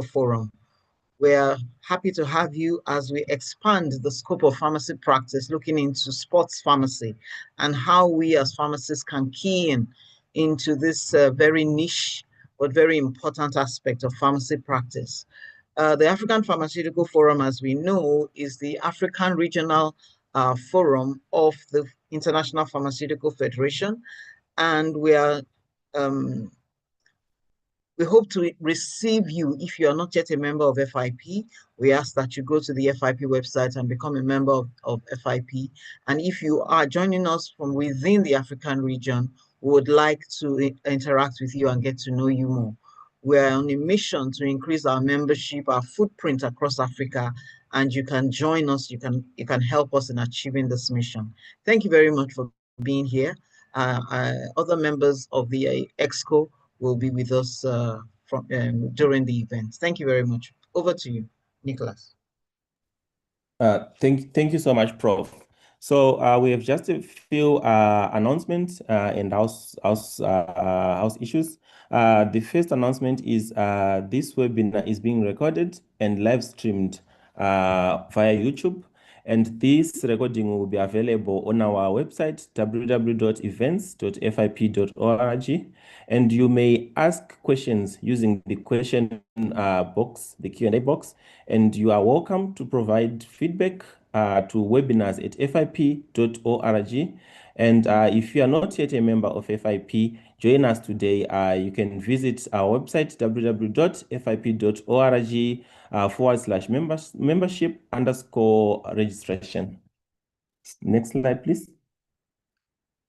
Forum. We're happy to have you as we expand the scope of pharmacy practice, looking into sports pharmacy and how we as pharmacists can key into this very niche but very important aspect of pharmacy practice. The African Pharmaceutical Forum, as we know, is the African regional forum of the International Pharmaceutical Federation, and we hope to receive you. If you are not yet a member of FIP, we ask that you go to the FIP website and become a member of FIP. And if you are joining us from within the African region, we would like to interact with you and get to know you more. We're on a mission to increase our membership, our footprint across Africa, and you can join us. You can help us in achieving this mission. Thank you very much for being here. Other members of the EXCO will be with us during the event. Thank you very much. Over to you, Nicholas. Thank you so much, Prof. So we have just a few announcements and house issues. The first announcement is this webinar is being recorded and live streamed via YouTube. And this recording will be available on our website, www.events.fip.org. And you may ask questions using the question box, the Q&A box. And you are welcome to provide feedback to webinars@fip.org. And if you are not yet a member of FIP, join us today. You can visit our website, www.fip.org/membership_registration. Next slide, please.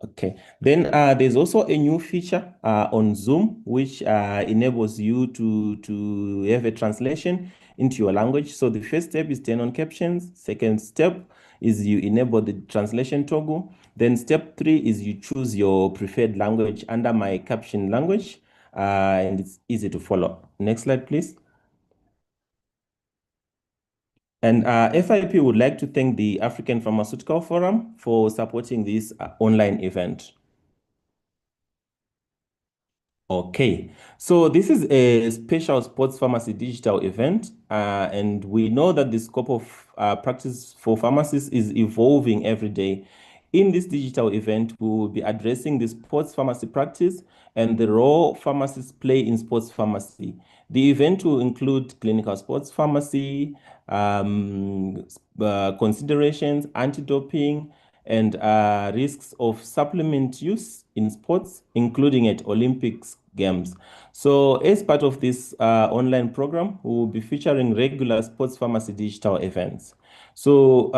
Okay, then there's also a new feature on Zoom, which enables you to have a translation into your language. So the first step is turn on captions. Second step is you enable the translation toggle. Then step 3 is you choose your preferred language under my caption language, and it's easy to follow. Next slide, please. And FIP would like to thank the African Pharmaceutical Forum for supporting this online event. Okay, so this is a special sports pharmacy digital event, and we know that the scope of practice for pharmacists is evolving every day. In this digital event, we will be addressing the sports pharmacy practice and the role pharmacists play in sports pharmacy. The event will include clinical sports pharmacy, considerations, anti-doping, and risks of supplement use in sports, including at Olympics Games. So as part of this online program, we will be featuring regular sports pharmacy digital events. So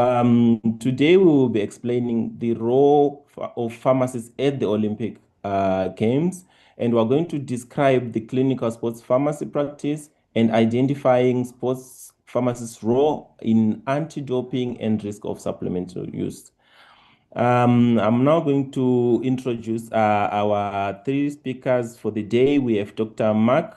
today we will be explaining the role of pharmacists at the Olympic Games, and we're going to describe the clinical sports pharmacy practice and identifying sports pharmacists' role in anti-doping and risk of supplemental use. I'm now going to introduce our 3 speakers for the day. We have Dr. Mark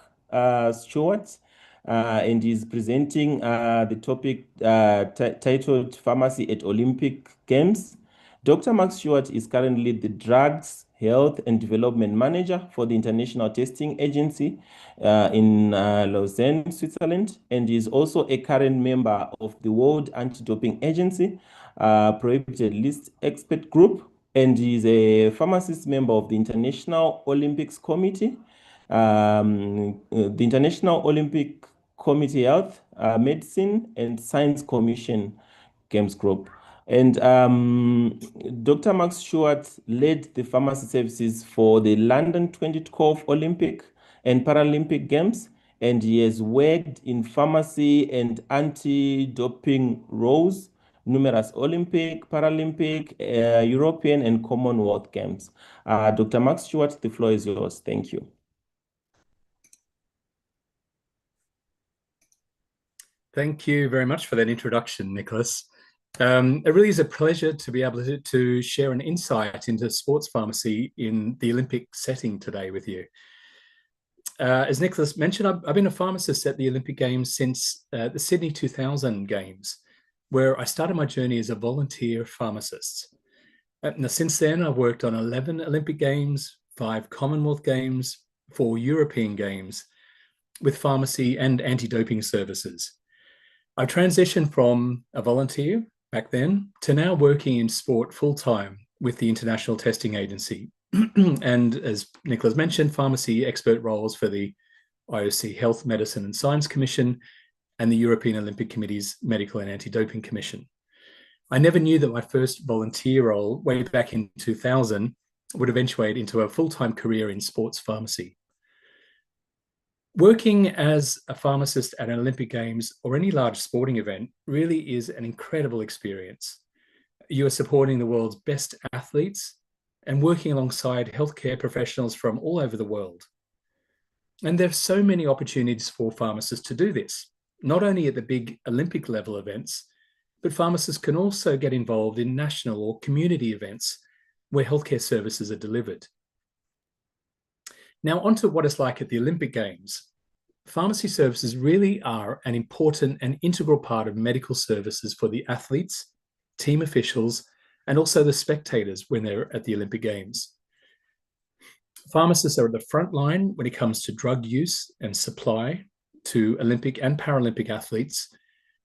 Stuart, and he's presenting the topic titled Pharmacy at Olympic Games. Dr. Mark Stuart is currently the Drugs, Health and Development Manager for the International Testing Agency in Lausanne, Switzerland, and is also a current member of the World Anti-Doping Agency Prohibited List Expert Group, and he is a pharmacist member of the International Olympics Committee, the International Olympic Committee Health, Medicine and Science Commission Games Group. And Dr. Max Stewart led the pharmacy services for the London 2012 Olympic and Paralympic Games, and he has worked in pharmacy and anti-doping roles, numerous Olympic, Paralympic, European and Commonwealth Games. Dr. Max Stewart, the floor is yours. Thank you. Thank you very much for that introduction, Nicholas. It really is a pleasure to be able to share an insight into sports pharmacy in the Olympic setting today with you. As Nicholas mentioned, I've been a pharmacist at the Olympic Games since the Sydney 2000 Games, where I started my journey as a volunteer pharmacist. Now, since then, I've worked on 11 Olympic Games, 5 Commonwealth Games, 4 European Games, with pharmacy and anti-doping services. I transitioned from a volunteer back then to now working in sport full-time with the International Testing Agency. And as Nicholas mentioned, pharmacy expert roles for the IOC Health, Medicine and Science Commission and the European Olympic Committee's Medical and Anti-Doping Commission. I never knew that my first volunteer role way back in 2000 would eventuate into a full-time career in sports pharmacy. Working as a pharmacist at an Olympic Games or any large sporting event really is an incredible experience. You are supporting the world's best athletes and working alongside healthcare professionals from all over the world. And there are so many opportunities for pharmacists to do this, not only at the big Olympic level events, but pharmacists can also get involved in national or community events where healthcare services are delivered. Now, onto what it's like at the Olympic Games. Pharmacy services really are an important and integral part of medical services for the athletes, team officials, and also the spectators when they're at the Olympic Games. Pharmacists are at the front line when it comes to drug use and supply to Olympic and Paralympic athletes,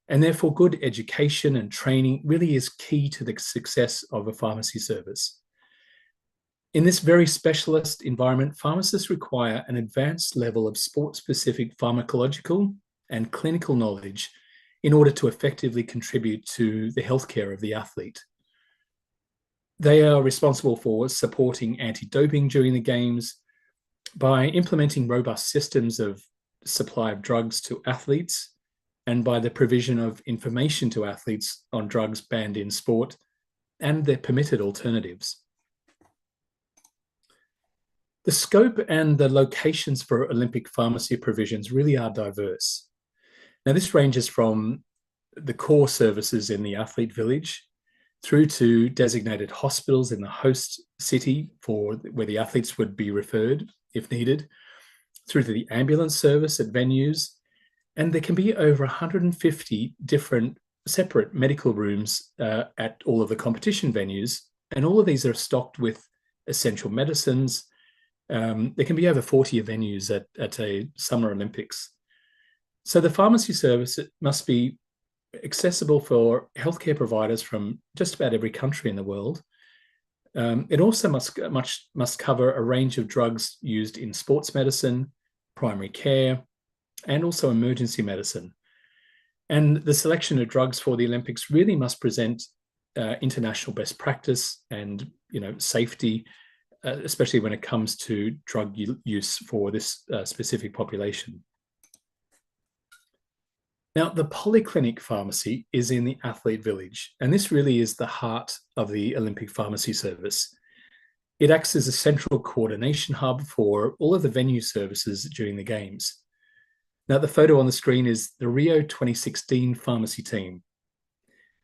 and therefore good education and training really is key to the success of a pharmacy service. In this very specialist environment, pharmacists require an advanced level of sport-specific pharmacological and clinical knowledge in order to effectively contribute to the healthcare of the athlete. They are responsible for supporting anti-doping during the Games by implementing robust systems of supply of drugs to athletes and by the provision of information to athletes on drugs banned in sport and their permitted alternatives. The scope and the locations for Olympic pharmacy provisions really are diverse. Now, this ranges from the core services in the athlete village through to designated hospitals in the host city for where the athletes would be referred if needed, through to the ambulance service at venues, and there can be over 150 different separate medical rooms at all of the competition venues, and all of these are stocked with essential medicines. There can be over 40 venues at a Summer Olympics. So the pharmacy service must be accessible for healthcare providers from just about every country in the world. It also must cover a range of drugs used in sports medicine, primary care, and also emergency medicine. And the selection of drugs for the Olympics really must present international best practice and safety, especially when it comes to drug use for this specific population. Now, the polyclinic pharmacy is in the athlete village, and this really is the heart of the Olympic pharmacy service. It acts as a central coordination hub for all of the venue services during the Games. Now, the photo on the screen is the Rio 2016 pharmacy team.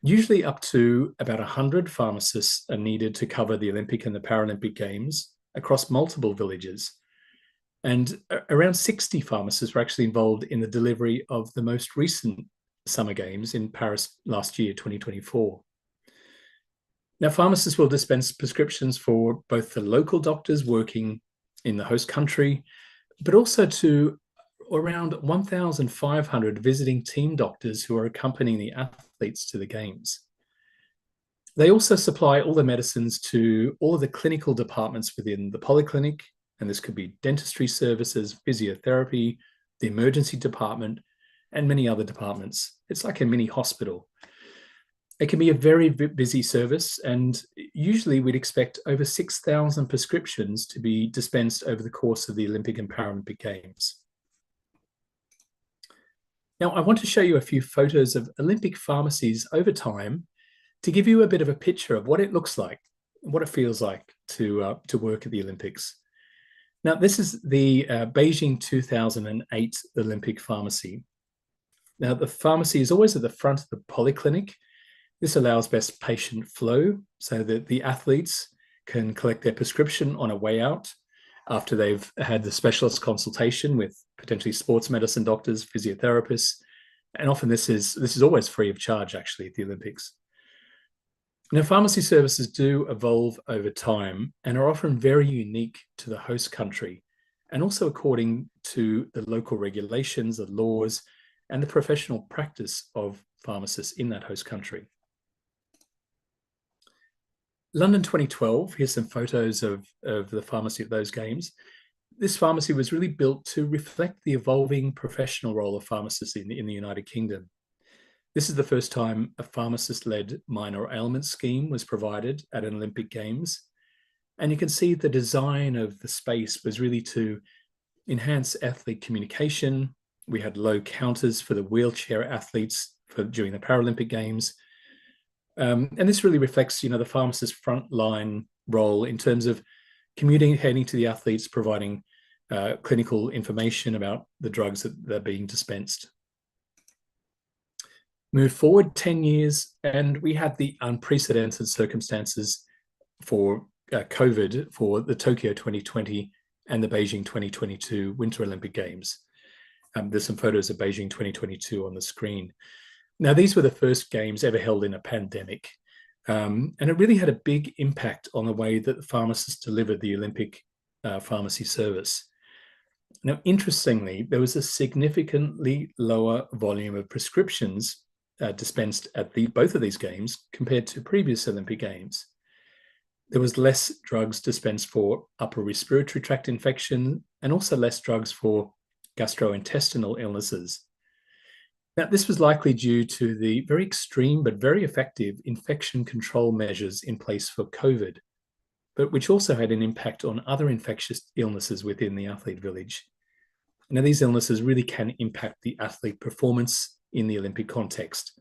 Usually up to about 100 pharmacists are needed to cover the Olympic and the Paralympic Games across multiple villages. And around 60 pharmacists were actually involved in the delivery of the most recent Summer Games in Paris last year, 2024. Now, pharmacists will dispense prescriptions for both the local doctors working in the host country, but also to around 1,500 visiting team doctors who are accompanying the athletes to the Games. They also supply all the medicines to all of the clinical departments within the polyclinic, and this could be dentistry services, physiotherapy, the emergency department, and many other departments. It's like a mini hospital. It can be a very busy service, and usually we'd expect over 6,000 prescriptions to be dispensed over the course of the Olympic and Paralympic Games. Now, I want to show you a few photos of Olympic pharmacies over time to give you a bit of a picture of what it looks like, what it feels like to work at the Olympics. Now, this is the Beijing 2008 Olympic pharmacy. Now, the pharmacy is always at the front of the polyclinic. This allows best patient flow so that the athletes can collect their prescription on a way out after they've had the specialist consultation with potentially sports medicine doctors, physiotherapists, and often this is always free of charge actually at the Olympics. Now, pharmacy services do evolve over time and are often very unique to the host country. and also according to the local regulations, the laws, and the professional practice of pharmacists in that host country. London 2012, here's some photos of the pharmacy at those games. This pharmacy was really built to reflect the evolving professional role of pharmacists in the United Kingdom. This is the first time a pharmacist-led minor ailment scheme was provided at an Olympic Games. And you can see the design of the space was really to enhance athlete communication. We had low counters for the wheelchair athletes during the Paralympic Games. And this really reflects, the pharmacist's frontline role in terms of communicating to the athletes, providing clinical information about the drugs that are being dispensed. Move forward 10 years, and we had the unprecedented circumstances for COVID for the Tokyo 2020 and the Beijing 2022 Winter Olympic Games. There's some photos of Beijing 2022 on the screen. Now, these were the first games ever held in a pandemic, and it really had a big impact on the way that the pharmacists delivered the Olympic pharmacy service. Now, interestingly, there was a significantly lower volume of prescriptions dispensed at both of these games compared to previous Olympic Games. There was less drugs dispensed for upper respiratory tract infection and also less drugs for gastrointestinal illnesses. Now, this was likely due to the very extreme but very effective infection control measures in place for COVID, but which also had an impact on other infectious illnesses within the athlete village. Now, these illnesses really can impact the athlete performance in the Olympic context.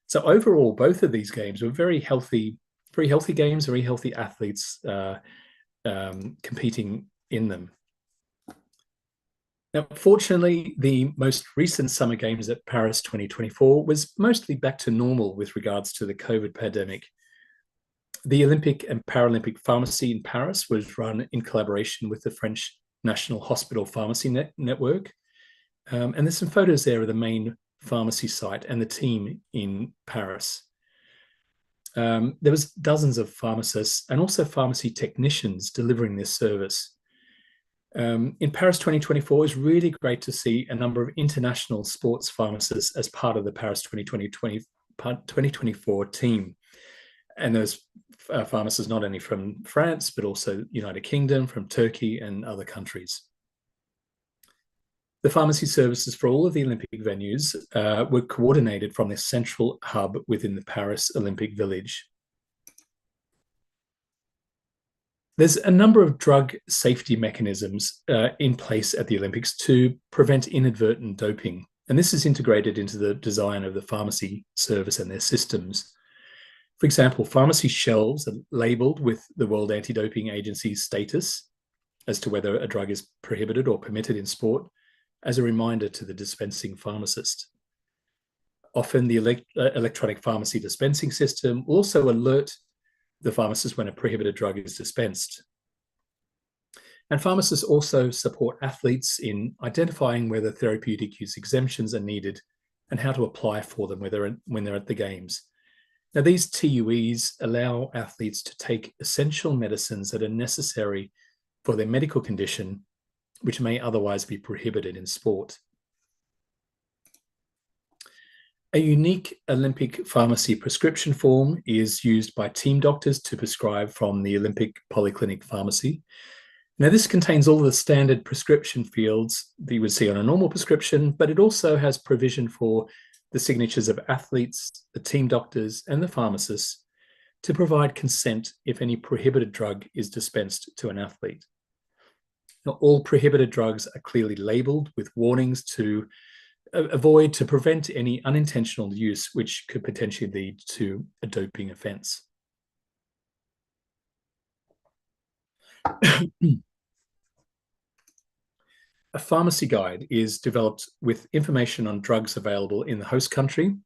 So overall, both of these games were very healthy games, very healthy athletes competing in them. Now, fortunately, the most recent Summer Games at Paris 2024 was mostly back to normal with regards to the COVID pandemic. The Olympic and Paralympic Pharmacy in Paris was run in collaboration with the French National Hospital Pharmacy Network. And there's some photos there of the main pharmacy site and the team in Paris. There was dozens of pharmacists and also pharmacy technicians delivering this service. In Paris 2024, it was really great to see a number of international sports pharmacists as part of the Paris 2024 team. And those pharmacists not only from France, but also United Kingdom, from Turkey and other countries. The pharmacy services for all of the Olympic venues were coordinated from this central hub within the Paris Olympic Village. There's a number of drug safety mechanisms in place at the Olympics to prevent inadvertent doping. And this is integrated into the design of the pharmacy service and their systems. For example, pharmacy shelves are labeled with the World Anti-Doping Agency's status as to whether a drug is prohibited or permitted in sport, as a reminder to the dispensing pharmacist. Often the electronic pharmacy dispensing system will also alert the pharmacist when a prohibited drug is dispensed. And pharmacists also support athletes in identifying whether therapeutic use exemptions are needed and how to apply for them when they're at the games. Now, these TUEs allow athletes to take essential medicines that are necessary for their medical condition, which may otherwise be prohibited in sport. A unique Olympic pharmacy prescription form is used by team doctors to prescribe from the Olympic Polyclinic Pharmacy. Now, this contains all the standard prescription fields that you would see on a normal prescription, but it also has provision for the signatures of athletes, the team doctors, and the pharmacists to provide consent if any prohibited drug is dispensed to an athlete. Now, all prohibited drugs are clearly labeled with warnings to prevent any unintentional use, which could potentially lead to a doping offence. A pharmacy guide is developed with information on drugs available in the host country,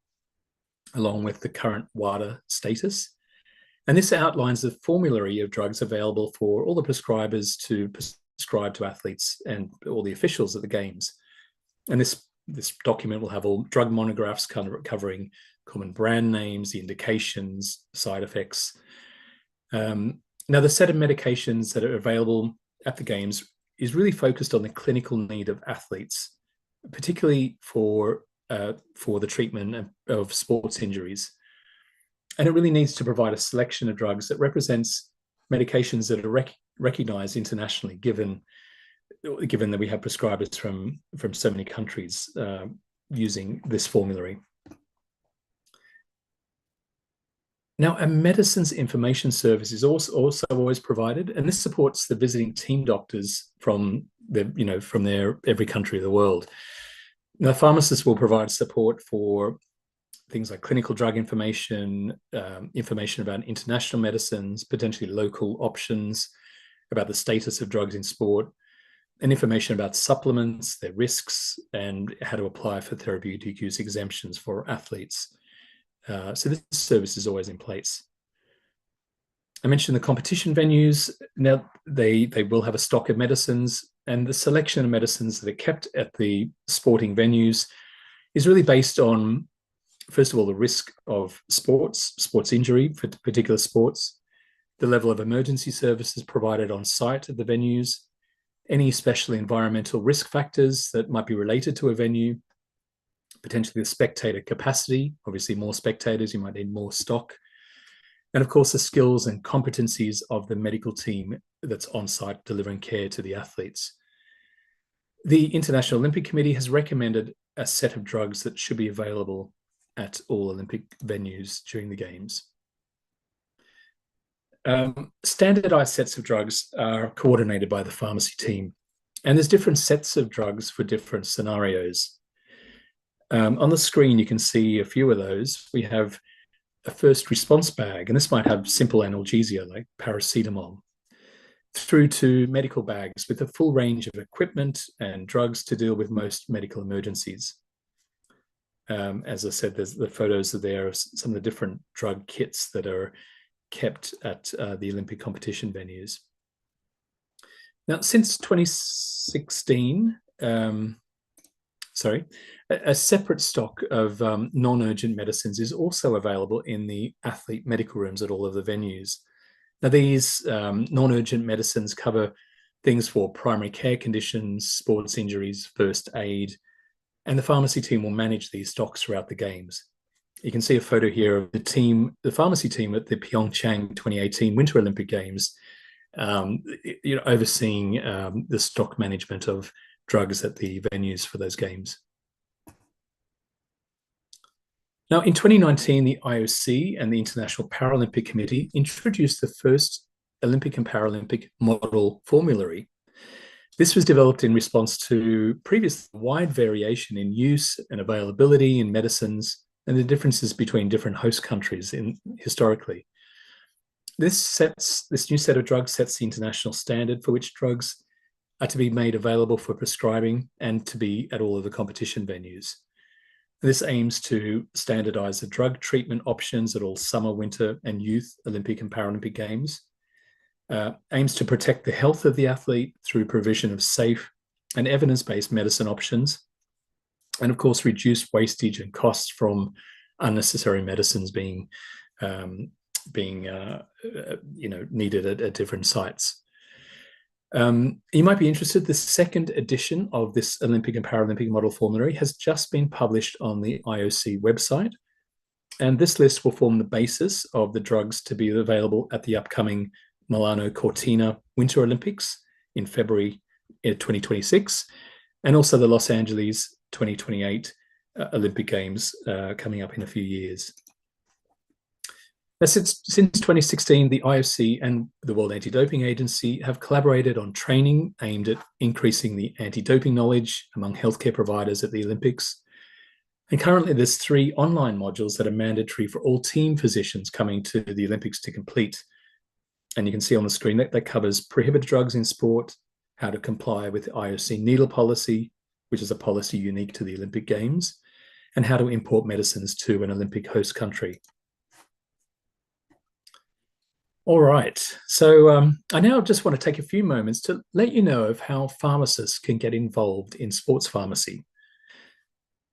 along with the current WADA status. And this outlines the formulary of drugs available for all the prescribers to prescribe to athletes and all the officials at the games. And this document will have all drug monographs covering common brand names, the indications, side effects. Now, the set of medications that are available at the games is really focused on the clinical need of athletes, particularly for the treatment of sports injuries. And it really needs to provide a selection of drugs that represents medications that are recognized internationally, given that we have prescribers from so many countries using this formulary. Now, a medicines information service is also always provided, and this supports the visiting team doctors from every country of the world. Now, pharmacists will provide support for things like clinical drug information, information about international medicines, potentially local options, about the status of drugs in sport, and information about supplements, their risks, and how to apply for therapeutic use exemptions for athletes. So this service is always in place. I mentioned the competition venues. Now they will have a stock of medicines, and the selection of medicines that are kept at the sporting venues is really based on, first of all, the risk of sports injury for particular sports, the level of emergency services provided on site at the venues, any special environmental risk factors that might be related to a venue, potentially the spectator capacity. Obviously, more spectators, you might need more stock. And of course, the skills and competencies of the medical team that's on site delivering care to the athletes. The International Olympic Committee has recommended a set of drugs that should be available at all Olympic venues during the Games. Standardized sets of drugs are coordinated by the pharmacy team, and there's different sets of drugs for different scenarios. On the screen, you can see a few of those. We have a first response bag, and this might have simple analgesia like paracetamol, through to medical bags with a full range of equipment and drugs to deal with most medical emergencies. As I said, the photos are there of some of the different drug kits that are kept at the Olympic competition venues. Now, since 2016, a separate stock of non-urgent medicines is also available in the athlete medical rooms at all of the venues. Now, these non-urgent medicines cover things for primary care conditions, sports injuries, first aid, and the pharmacy team will manage these stocks throughout the Games. You can see a photo here of the pharmacy team at the Pyeongchang 2018 Winter Olympic Games, overseeing the stock management of drugs at the venues for those Games. Now, in 2019, the IOC and the International Paralympic Committee introduced the first Olympic and Paralympic model formulary. This was developed in response to previous wide variation in use and availability in medicines and the differences between different host countries historically. This new set of drugs sets the international standard for which drugs are to be made available for prescribing and to be at all of the competition venues. This aims to standardize the drug treatment options at all summer, winter, and youth Olympic and Paralympic Games, aims to protect the health of the athlete through provision of safe and evidence-based medicine options, and of course, reduce wastage and costs from unnecessary medicines being needed at different sites. You might be interested, the second edition of this Olympic and Paralympic model formulary has just been published on the IOC website. And this list will form the basis of the drugs to be available at the upcoming Milano Cortina Winter Olympics in February 2026, and also the Los Angeles 2028 Olympic Games coming up in a few years. Since 2016, the IOC and the World Anti-Doping Agency have collaborated on training aimed at increasing the anti-doping knowledge among healthcare providers at the Olympics. And currently there's 3 online modules that are mandatory for all team physicians coming to the Olympics to complete. And you can see on the screen that covers prohibited drugs in sport, how to comply with the IOC needle policy, which is a policy unique to the Olympic Games, and how to import medicines to an Olympic host country. All right, so I now just want to take a few moments to let you know of how pharmacists can get involved in sports pharmacy.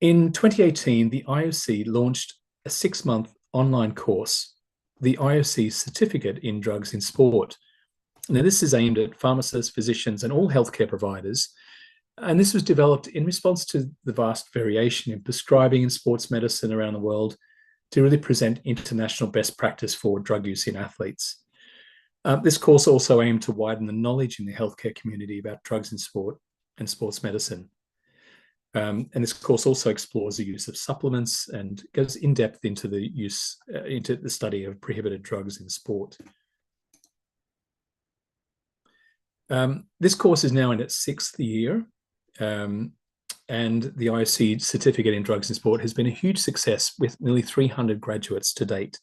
In 2018, the IOC launched a 6-month online course, the IOC Certificate in Drugs in Sport, Now, this is aimed at pharmacists, physicians, and all healthcare providers. And this was developed in response to the vast variation in prescribing in sports medicine around the world to really present international best practice for drug use in athletes. This course also aimed to widen the knowledge in the healthcare community about drugs in sport and sports medicine. And this course also explores the use of supplements and goes in depth into the into the study of prohibited drugs in sport. This course is now in its 6th year, and the IOC certificate in drugs in sport has been a huge success with nearly 300 graduates to date,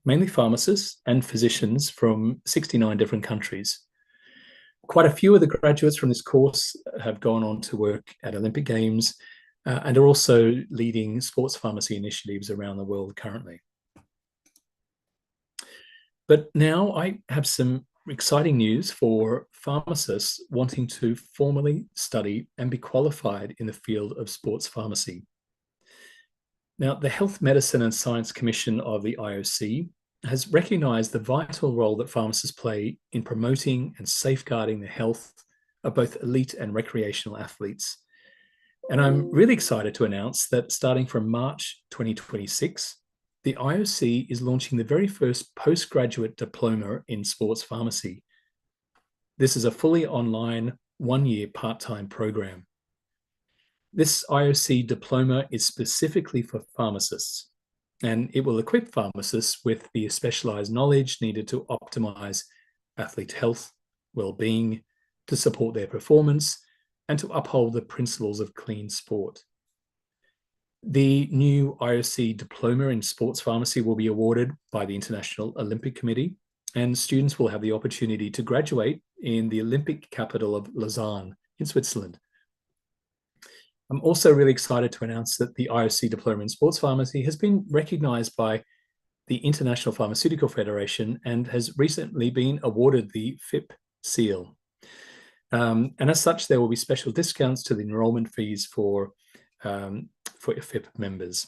mainly pharmacists and physicians from 69 different countries. Quite a few of the graduates from this course have gone on to work at Olympic Games and are also leading sports pharmacy initiatives around the world currently. But now I have some exciting news for pharmacists wanting to formally study and be qualified in the field of sports pharmacy. Now, the Health, Medicine and Science Commission of the IOC has recognized the vital role that pharmacists play in promoting and safeguarding the health of both elite and recreational athletes. And I'm really excited to announce that starting from March 2026, the IOC is launching the very first postgraduate diploma in sports pharmacy. This is a fully online 1-year part-time program. This IOC diploma is specifically for pharmacists, and it will equip pharmacists with the specialized knowledge needed to optimize athlete health, well-being, to support their performance, and to uphold the principles of clean sport. The new IOC diploma in sports pharmacy will be awarded by the International Olympic Committee, and students will have the opportunity to graduate in the Olympic capital of Lausanne in Switzerland. I'm also really excited to announce that the IOC diploma in sports pharmacy has been recognized by the International Pharmaceutical Federation and has recently been awarded the FIP seal. And as such, there will be special discounts to the enrollment fees for FIP members.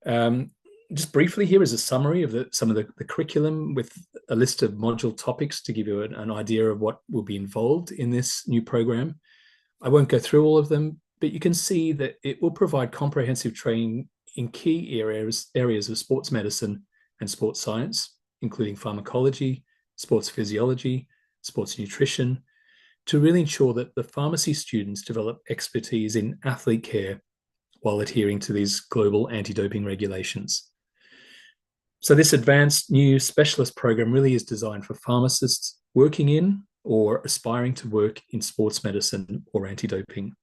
Just briefly, here is a summary of some of the curriculum with a list of module topics to give you an idea of what will be involved in this new program. I won't go through all of them, but you can see that it will provide comprehensive training in key areas of sports medicine and sports science, including pharmacology, sports physiology, sports nutrition, to really ensure that the pharmacy students develop expertise in athlete care while adhering to these global anti-doping regulations. So this advanced new specialist program really is designed for pharmacists working in or aspiring to work in sports medicine or anti-doping.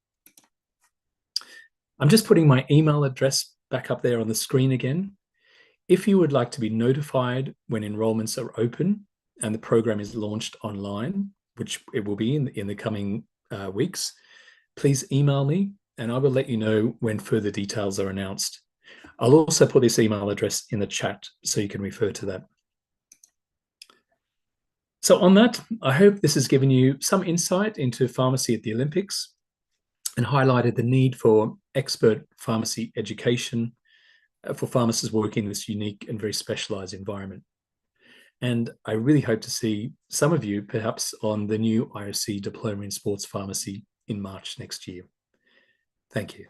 I'm just putting my email address back up there on the screen again. If you would like to be notified when enrollments are open and the program is launched online, which it will be in the coming weeks, please email me and I will let you know when further details are announced. I'll also put this email address in the chat so you can refer to that. So on that, I hope this has given you some insight into pharmacy at the Olympics and highlighted the need for expert pharmacy education for pharmacists working in this unique and very specialized environment. And I really hope to see some of you perhaps on the new IOC Diploma in Sports Pharmacy in March next year. Thank you.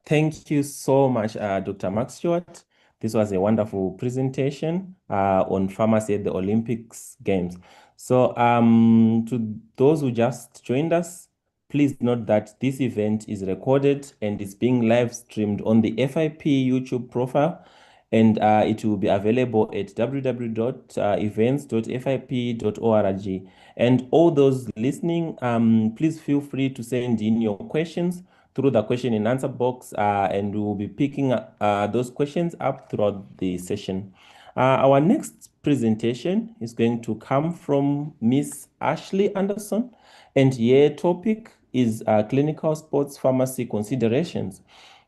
Thank you so much, Dr. Mark Stuart. This was a wonderful presentation on pharmacy at the Olympics Games. So to those who just joined us, please note that this event is recorded and is being live streamed on the FIP YouTube profile, and it will be available at www.events.fip.org. And all those listening, please feel free to send in your questions through the question and answer box, and we will be picking those questions up throughout the session. Our next presentation is going to come from Miss Ashley Anderson, and her topic is clinical sports pharmacy considerations.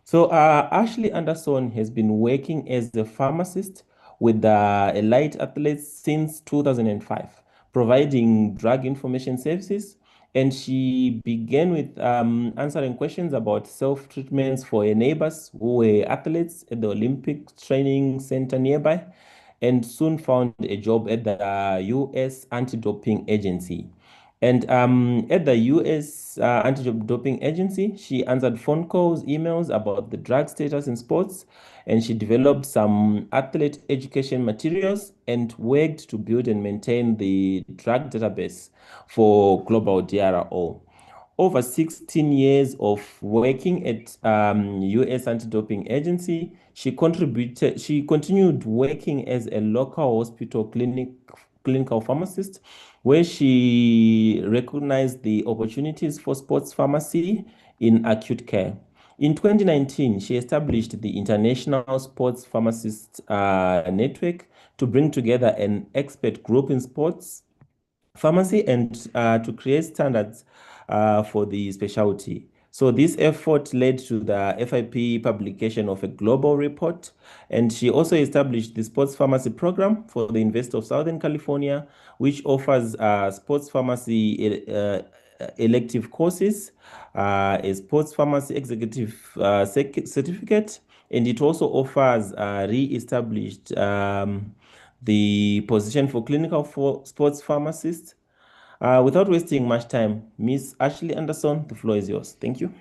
So Ashley Anderson has been working as a pharmacist with elite athletes since 2005, providing drug information services And she began with answering questions about self-treatments for her neighbors who were athletes at the Olympic Training Center nearby, and soon found a job at the U.S. Anti-Doping Agency. And at the U.S. Anti-Doping Agency, she answered phone calls, emails about the drug status in sports, and she developed some athlete education materials and worked to build and maintain the drug database for global DRO. Over 16 years of working at U.S. Anti-Doping Agency, she continued working as a local hospital clinical pharmacist, where she recognized the opportunities for sports pharmacy in acute care. In 2019, she established the International Sports Pharmacists Network to bring together an expert group in sports pharmacy and to create standards for the specialty. So this effort led to the FIP publication of a global report, and she also established the sports pharmacy program for the University of Southern California, which offers sports pharmacy elective courses, a sports pharmacy executive certificate, and it also offers re-established the position for clinical sports pharmacists. Without wasting much time, Miss Ashley Anderson, the floor is yours. Thank you.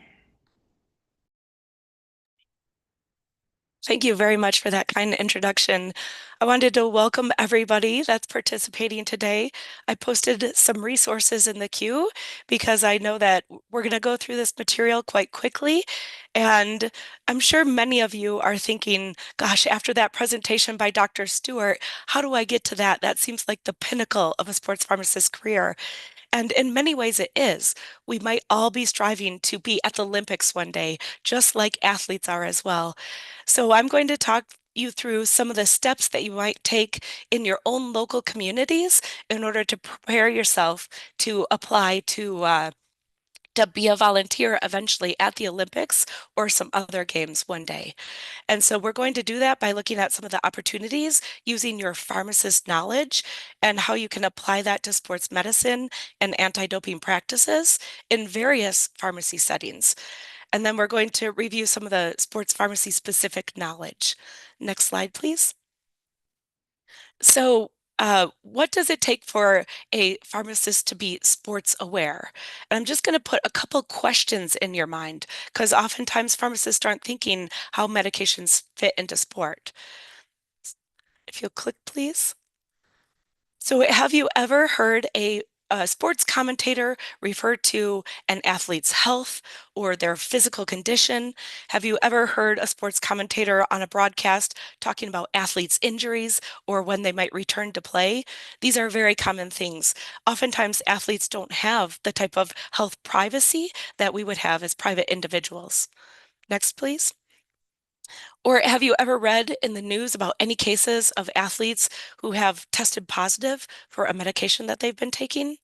Thank you very much for that kind introduction. I wanted to welcome everybody that's participating today. I posted some resources in the queue because I know that we're going to go through this material quite quickly. And I'm sure many of you are thinking, gosh, after that presentation by Dr. Stuart, how do I get to that? That seems like the pinnacle of a sports pharmacist career. And in many ways it is. We might all be striving to be at the Olympics one day, just like athletes are as well. So I'm going to talk you through some of the steps that you might take in your own local communities in order to prepare yourself to apply to be a volunteer eventually at the Olympics or some other games one day. And so we're going to do that by looking at some of the opportunities using your pharmacist knowledge and how you can apply that to sports medicine and anti-doping practices in various pharmacy settings. And then we're going to review some of the sports pharmacy specific knowledge. Next slide, please. So what does it take for a pharmacist to be sports aware? And I'm just going to put a couple questions in your mind because oftentimes pharmacists aren't thinking how medications fit into sport. If you'll click, please. So have you ever heard a sports commentator refer to an athlete's health or their physical condition? Have you ever heard a sports commentator on a broadcast talking about athletes' injuries or when they might return to play? These are very common things. Oftentimes, athletes don't have the type of health privacy that we would have as private individuals. Next, please. Or have you ever read in the news about any cases of athletes who have tested positive for a medication that they've been taking?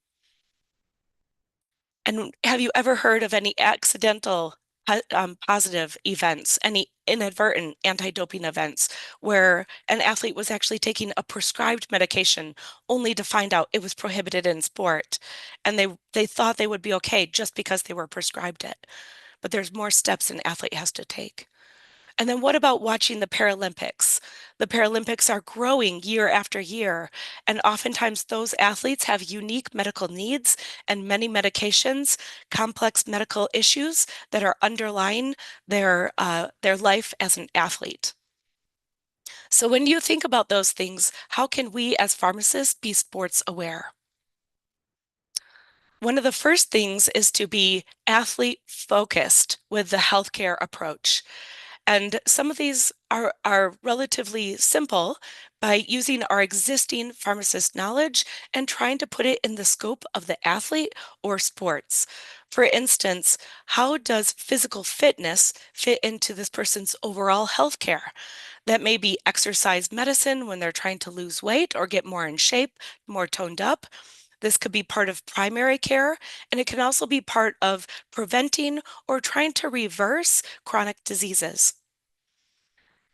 And have you ever heard of any accidental positive events, any inadvertent anti-doping events where an athlete was actually taking a prescribed medication only to find out it was prohibited in sport and they thought they would be okay just because they were prescribed it? But there's more steps an athlete has to take. And then what about watching the Paralympics? The Paralympics are growing year after year, and oftentimes those athletes have unique medical needs and many medications, complex medical issues that are underlying their life as an athlete. So when you think about those things, how can we as pharmacists be sports aware? One of the first things is to be athlete focused with the healthcare approach. And some of these are relatively simple by using our existing pharmacist knowledge and trying to put it in the scope of the athlete or sports. For instance, how does physical fitness fit into this person's overall healthcare? That may be exercise medicine when they're trying to lose weight or get more in shape, more toned up. This could be part of primary care, and it can also be part of preventing or trying to reverse chronic diseases.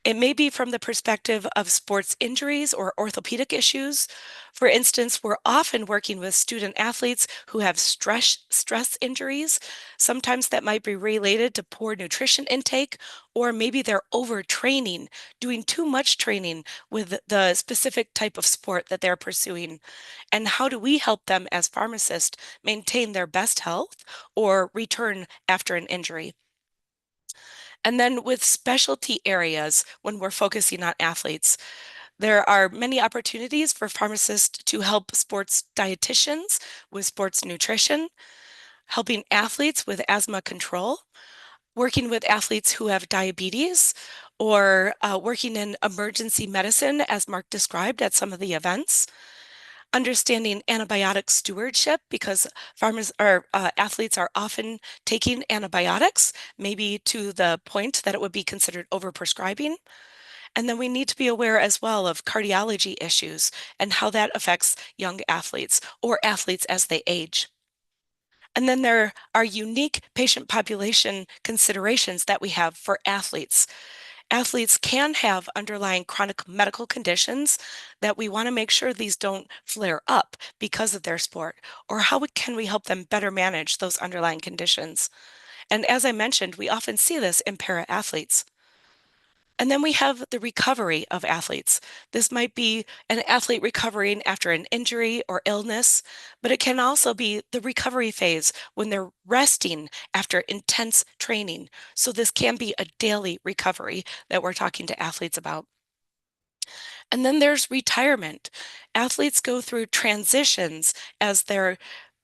It may be from the perspective of sports injuries or orthopedic issues. For instance, we're often working with student athletes who have stress injuries. Sometimes that might be related to poor nutrition intake, or maybe they're overtraining, doing too much training with the specific type of sport that they're pursuing. And how do we help them as pharmacists maintain their best health or return after an injury? And then with specialty areas, when we're focusing on athletes, there are many opportunities for pharmacists to help sports dietitians with sports nutrition, helping athletes with asthma control, working with athletes who have diabetes, or working in emergency medicine, as Mark described at some of the events. Understanding antibiotic stewardship, because athletes are often taking antibiotics, maybe to the point that it would be considered overprescribing. And then we need to be aware as well of cardiology issues and how that affects young athletes or athletes as they age. And then there are unique patient population considerations that we have for athletes. Athletes can have underlying chronic medical conditions that we want to make sure these don't flare up because of their sport, or how can we help them better manage those underlying conditions? And as I mentioned, we often see this in para-athletes. And then we have the recovery of athletes. This might be an athlete recovering after an injury or illness, but it can also be the recovery phase when they're resting after intense training. So this can be a daily recovery that we're talking to athletes about. And then there's retirement. Athletes go through transitions as they're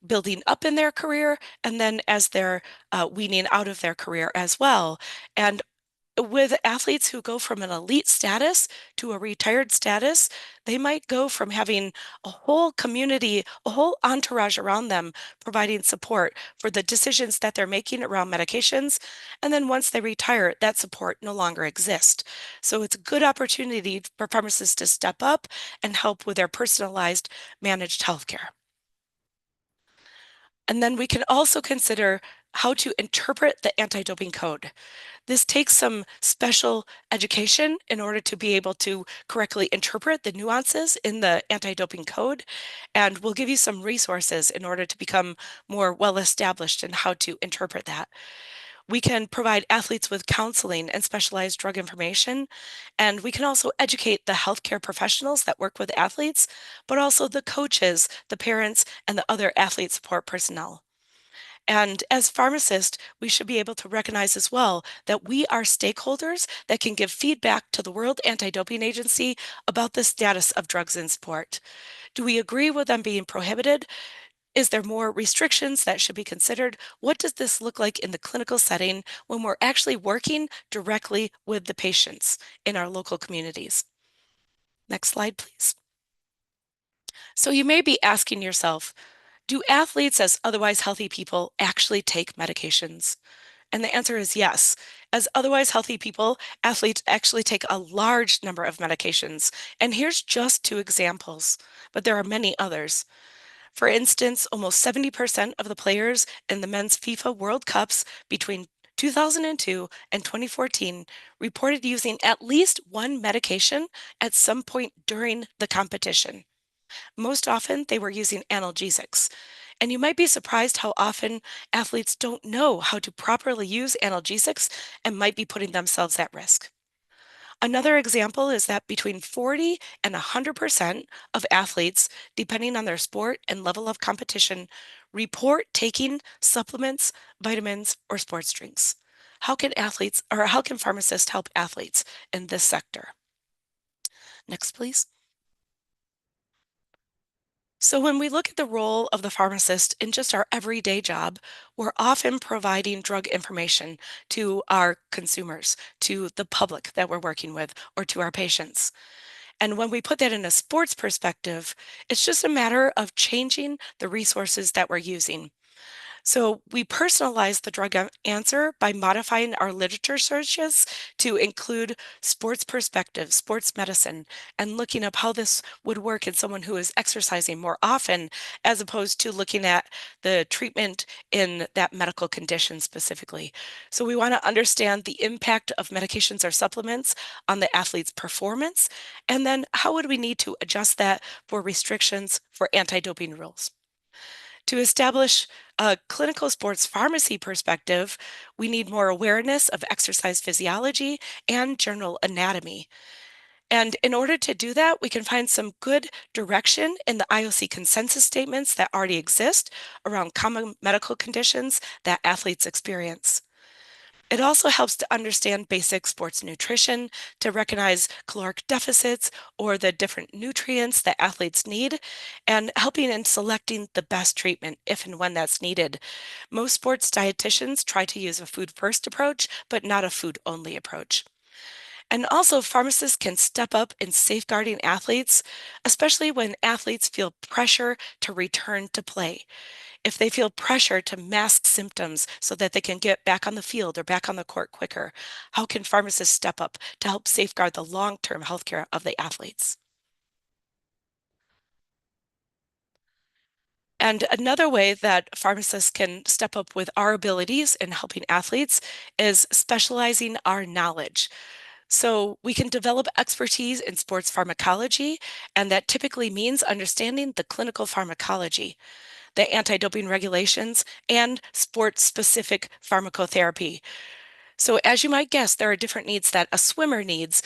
building up in their career and then as they're weaning out of their career as well. And with athletes who go from an elite status to a retired status, they might go from having a whole community, a whole entourage around them providing support for the decisions that they're making around medications. And then once they retire, that support no longer exists. So it's a good opportunity for pharmacists to step up and help with their personalized managed healthcare. And then we can also consider how to interpret the anti-doping code. This takes some special education in order to be able to correctly interpret the nuances in the anti-doping code, and we'll give you some resources in order to become more well-established in how to interpret that. We can provide athletes with counseling and specialized drug information, and we can also educate the healthcare professionals that work with athletes, but also the coaches, the parents, and the other athlete support personnel. And as pharmacists, we should be able to recognize as well that we are stakeholders that can give feedback to the World Anti-Doping Agency about the status of drugs in sport. Do we agree with them being prohibited? Is there more restrictions that should be considered? What does this look like in the clinical setting when we're actually working directly with the patients in our local communities? Next slide, please. So you may be asking yourself, do athletes as otherwise healthy people actually take medications? And the answer is yes. As otherwise healthy people, athletes actually take a large number of medications. And here's just 2 examples, but there are many others. For instance, almost 70% of the players in the men's FIFA World Cups between 2002 and 2014 reported using at least one medication at some point during the competition. Most often, they were using analgesics. And you might be surprised how often athletes don't know how to properly use analgesics and might be putting themselves at risk. Another example is that between 40 and 100% of athletes, depending on their sport and level of competition, report taking supplements, vitamins, or sports drinks. How can pharmacists help athletes in this sector? Next, please. So when we look at the role of the pharmacist in just our everyday job, we're often providing drug information to our consumers, to the public that we're working with, or to our patients. And when we put that in a sports perspective, it's just a matter of changing the resources that we're using. So we personalize the drug answer by modifying our literature searches to include sports perspective, sports medicine, and looking up how this would work in someone who is exercising more often, as opposed to looking at the treatment in that medical condition specifically. So we want to understand the impact of medications or supplements on the athlete's performance, and then how would we need to adjust that for restrictions for anti-doping rules. To establish a clinical sports pharmacy perspective, we need more awareness of exercise physiology and general anatomy. And in order to do that, we can find some good direction in the IOC consensus statements that already exist around common medical conditions that athletes experience. It also helps to understand basic sports nutrition, to recognize caloric deficits or the different nutrients that athletes need, and helping in selecting the best treatment if and when that's needed. Most sports dietitians try to use a food-first approach, but not a food-only approach. And also, pharmacists can step up in safeguarding athletes, especially when athletes feel pressure to return to play. If they feel pressure to mask symptoms so that they can get back on the field or back on the court quicker, how can pharmacists step up to help safeguard the long-term healthcare of the athletes? And another way that pharmacists can step up with our abilities in helping athletes is specializing our knowledge. So we can develop expertise in sports pharmacology, and that typically means understanding the clinical pharmacology, the anti-doping regulations, and sport-specific pharmacotherapy. So as you might guess, there are different needs that a swimmer needs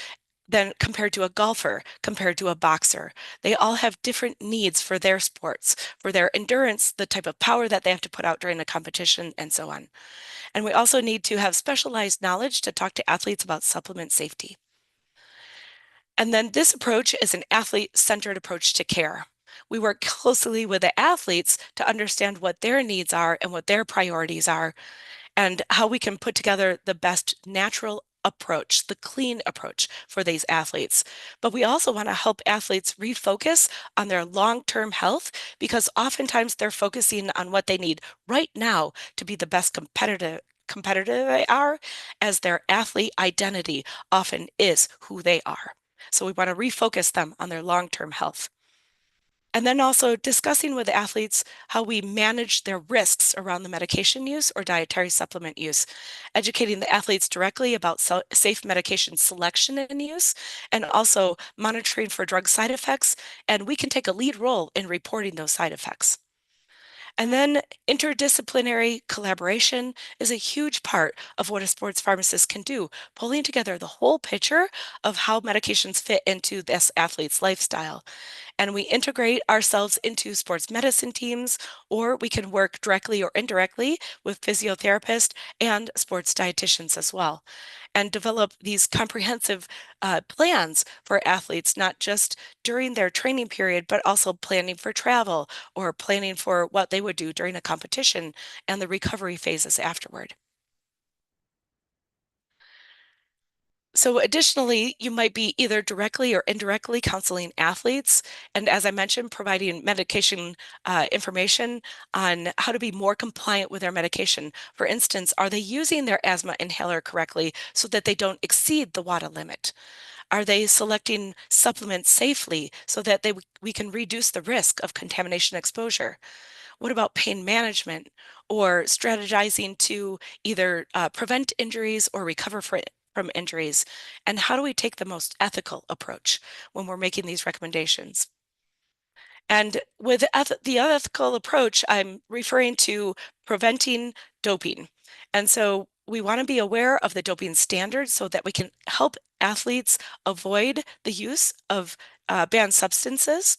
than compared to a golfer, compared to a boxer. They all have different needs for their sports, for their endurance, the type of power that they have to put out during a competition, and so on. And we also need to have specialized knowledge to talk to athletes about supplement safety. And then this approach is an athlete-centered approach to care. We work closely with the athletes to understand what their needs are and what their priorities are, and how we can put together the best natural approach, the clean approach for these athletes. But we also want to help athletes refocus on their long-term health, because oftentimes they're focusing on what they need right now to be the best competitive they are, as their athlete identity often is who they are. So we want to refocus them on their long-term health. And then also discussing with athletes how we manage their risks around the medication use or dietary supplement use, educating the athletes directly about safe medication selection and use, and also monitoring for drug side effects. And we can take a lead role in reporting those side effects. And then interdisciplinary collaboration is a huge part of what a sports pharmacist can do, pulling together the whole picture of how medications fit into this athlete's lifestyle. And we integrate ourselves into sports medicine teams, or we can work directly or indirectly with physiotherapists and sports dietitians as well, and develop these comprehensive plans for athletes, not just during their training period, but also planning for travel or planning for what they would do during a competition and the recovery phases afterward. So additionally, you might be either directly or indirectly counseling athletes, and as I mentioned, providing medication information on how to be more compliant with their medication. For instance, are they using their asthma inhaler correctly so that they don't exceed the WADA limit? Are they selecting supplements safely so that we can reduce the risk of contamination exposure? What about pain management or strategizing to either prevent injuries or recover from injuries? And how do we take the most ethical approach when we're making these recommendations? And with the ethical approach, I'm referring to preventing doping. And so we want to be aware of the doping standards so that we can help athletes avoid the use of banned substances,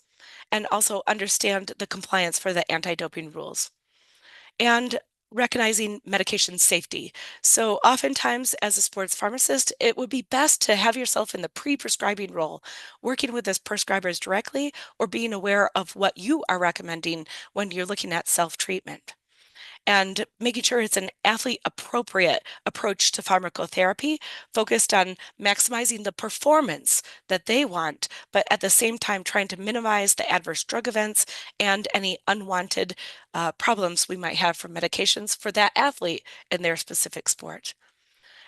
and also understand the compliance for the anti-doping rules. And recognizing medication safety. So oftentimes as a sports pharmacist, it would be best to have yourself in the pre-prescribing role, working with those prescribers directly or being aware of what you are recommending when you're looking at self-treatment. and making sure it's an athlete-appropriate approach to pharmacotherapy, focused on maximizing the performance that they want, but at the same time trying to minimize the adverse drug events and any unwanted problems we might have from medications for that athlete in their specific sport.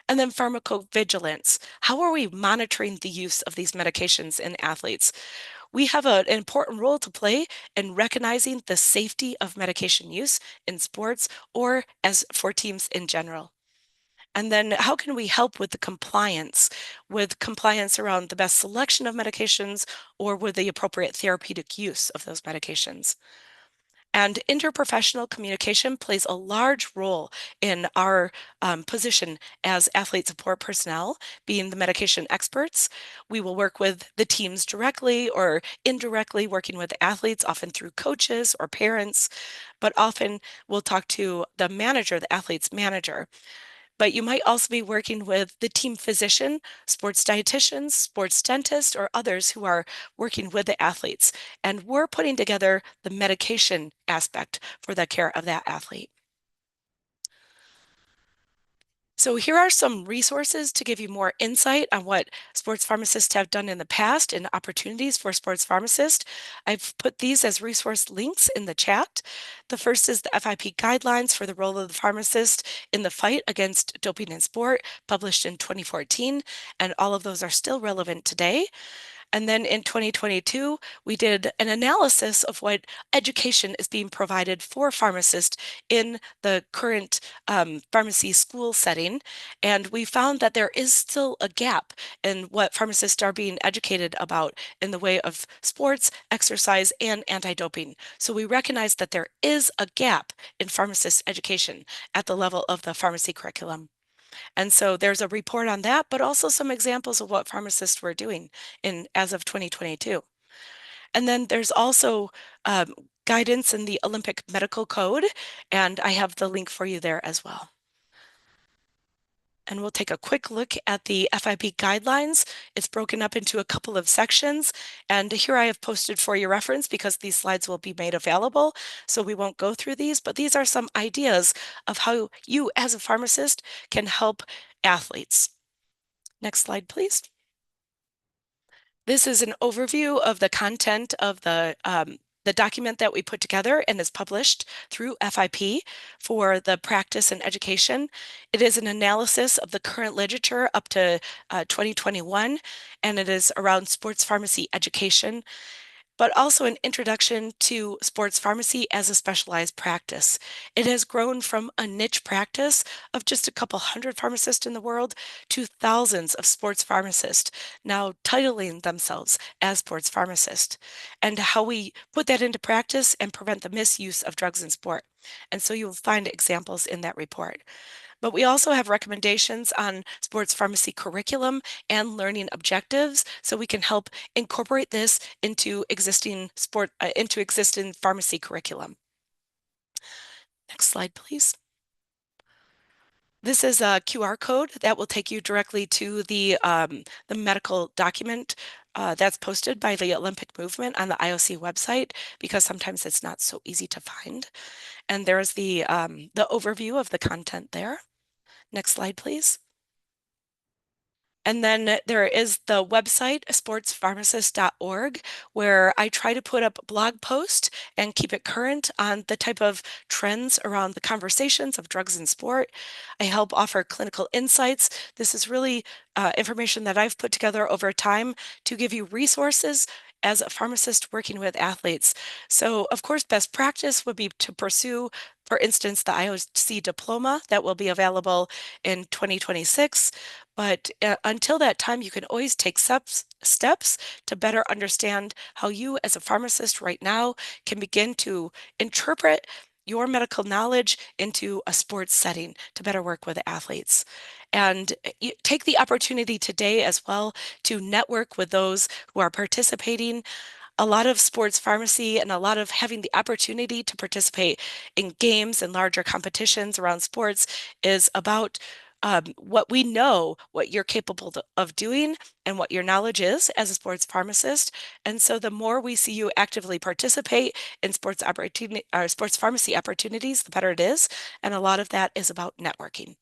And then pharmacovigilance. How are we monitoring the use of these medications in athletes? We have an important role to play in recognizing the safety of medication use in sports or as for teams in general. And then how can we help with the compliance around the best selection of medications or with the appropriate therapeutic use of those medications? And interprofessional communication plays a large role in our position as athlete support personnel, being the medication experts. We will work with the teams directly or indirectly, working with athletes, often through coaches or parents, but often we'll talk to the manager, the athlete's manager. But you might also be working with the team physician, sports dietitians, sports dentists, or others who are working with the athletes. And we're putting together the medication aspect for the care of that athlete. So here are some resources to give you more insight on what sports pharmacists have done in the past and opportunities for sports pharmacists. I've put these as resource links in the chat. The first is the FIP guidelines for the role of the pharmacist in the fight against doping in sport, published in 2014, and all of those are still relevant today. And then in 2022, we did an analysis of what education is being provided for pharmacists in the current pharmacy school setting. And we found that there is still a gap in what pharmacists are being educated about in the way of sports, exercise, and anti-doping. So we recognize that there is a gap in pharmacist education at the level of the pharmacy curriculum. And so there's a report on that, but also some examples of what pharmacists were doing as of 2022. And then there's also guidance in the Olympic Medical Code, and I have the link for you there as well. And we'll take a quick look at the FIP guidelines. It's broken up into a couple of sections, and here I have posted for your reference because these slides will be made available, so we won't go through these, but these are some ideas of how you as a pharmacist can help athletes. Next slide, please. This is an overview of the content of the document that we put together and is published through FIP for the practice and education. It is an analysis of the current literature up to 2021, and it is around sports pharmacy education, but also an introduction to sports pharmacy as a specialized practice. It has grown from a niche practice of just a couple hundred pharmacists in the world to thousands of sports pharmacists now titling themselves as sports pharmacists, and how we put that into practice and prevent the misuse of drugs in sport. And so you'll find examples in that report. But we also have recommendations on sports pharmacy curriculum and learning objectives, so we can help incorporate this into existing pharmacy curriculum. Next slide, please. This is a QR code that will take you directly to the medical document that's posted by the Olympic movement on the IOC website, because sometimes it's not so easy to find. And there's the overview of the content there. Next slide, please. And then there is the website, sportspharmacist.org, where I try to put up blog posts and keep it current on the type of trends around the conversations of drugs in sport. I help offer clinical insights. This is really information that I've put together over time to give you resources as a pharmacist working with athletes. So, of course, best practice would be to pursue, for instance, the IOC diploma that will be available in 2026. But until that time, you can always take steps to better understand how you as a pharmacist right now can begin to interpret your medical knowledge into a sports setting to better work with athletes. And you take the opportunity today as well to network with those who are participating. A lot of sports pharmacy and a lot of having the opportunity to participate in games and larger competitions around sports is about what we know, what you're capable of doing, and what your knowledge is as a sports pharmacist. And so the more we see you actively participate in sports pharmacy opportunities, the better it is. And a lot of that is about networking.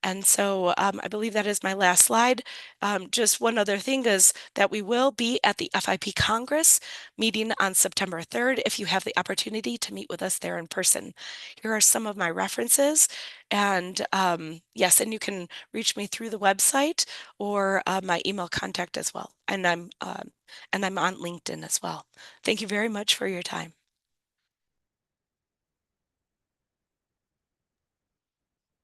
And so I believe that is my last slide. Just one other thing is that we will be at the FIP Congress meeting on September 3rd if you have the opportunity to meet with us there in person. Here are some of my references. And yes, and you can reach me through the website or my email contact as well. And I'm on LinkedIn as well. Thank you very much for your time.